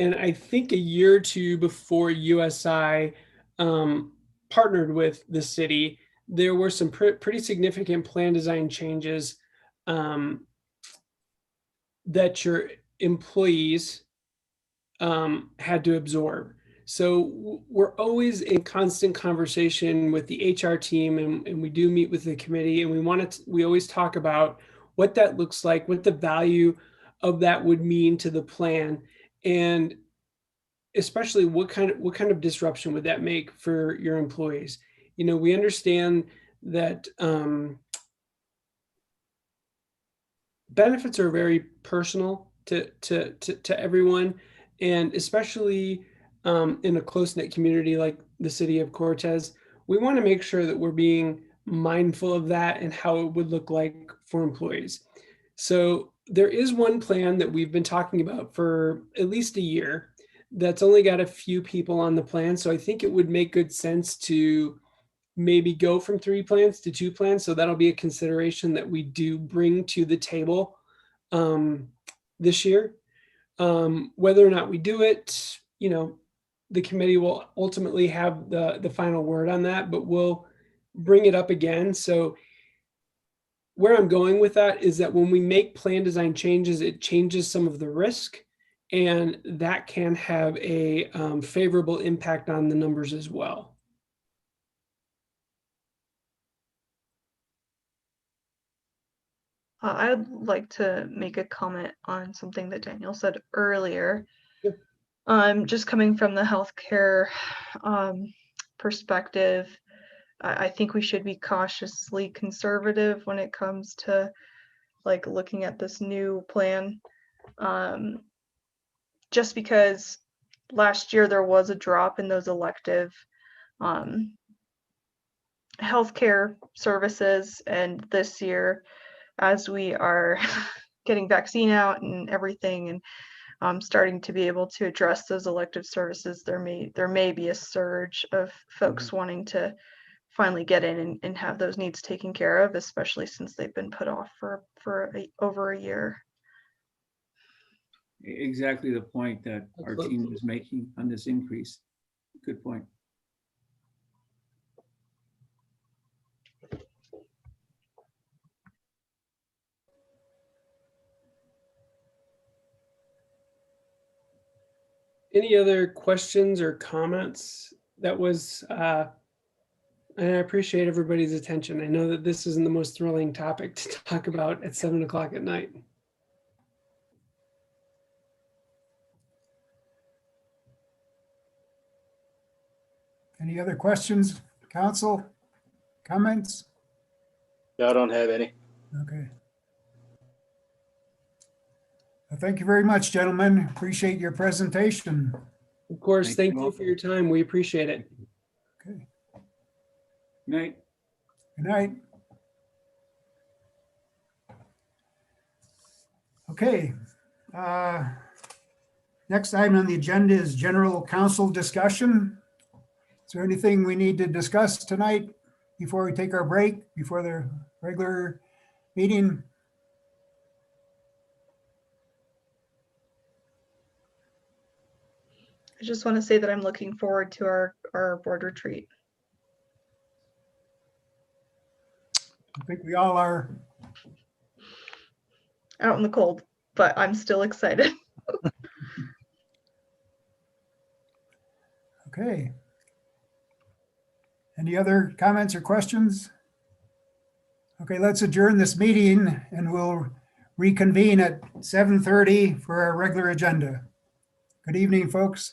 And I think a year or two before USI partnered with the city, there were some pretty significant plan design changes that your employees had to absorb. So we're always in constant conversation with the HR team, and we do meet with the committee, and we always talk about what that looks like, what the value of that would mean to the plan, and especially what kind of disruption would that make for your employees. You know, we understand that benefits are very personal to everyone. And especially in a close-knit community like the city of Cortez, we want to make sure that we're being mindful of that and how it would look like for employees. So there is one plan that we've been talking about for at least a year that's only got a few people on the plan. So I think it would make good sense to maybe go from 3 plans to 2 plans. So that'll be a consideration that we do bring to the table this year. Whether or not we do it, the committee will ultimately have the final word on that, but we'll bring it up again. So where I'm going with that is that when we make plan design changes, it changes some of the risk, and that can have a favorable impact on the numbers as well. I would like to make a comment on something that Daniel said earlier. Just coming from the healthcare perspective, I think we should be cautiously conservative when it comes to like looking at this new plan. Just because last year there was a drop in those elective healthcare services, and this year, as we are getting vaccine out and everything, and starting to be able to address those elective services, there may be a surge of folks wanting to finally get in and have those needs taken care of, especially since they've been put off for over a year. Exactly the point that our team is making on this increase. Good point. Any other questions or comments? That was, and I appreciate everybody's attention. I know that this isn't the most thrilling topic to talk about at 7 o'clock at night. Any other questions, council? Comments? No, I don't have any. Okay. Well, thank you very much, gentlemen. Appreciate your presentation. Of course, thank you for your time. We appreciate it. Okay. Night. Good night. Okay. Next item on the agenda is general council discussion. Is there anything we need to discuss tonight before we take our break, before the regular meeting? I just want to say that I'm looking forward to our board retreat. I think we all are. Out in the cold, but I'm still excited. Okay. Any other comments or questions? Okay, let's adjourn this meeting and we'll reconvene at 7:30 for our regular agenda. Good evening, folks.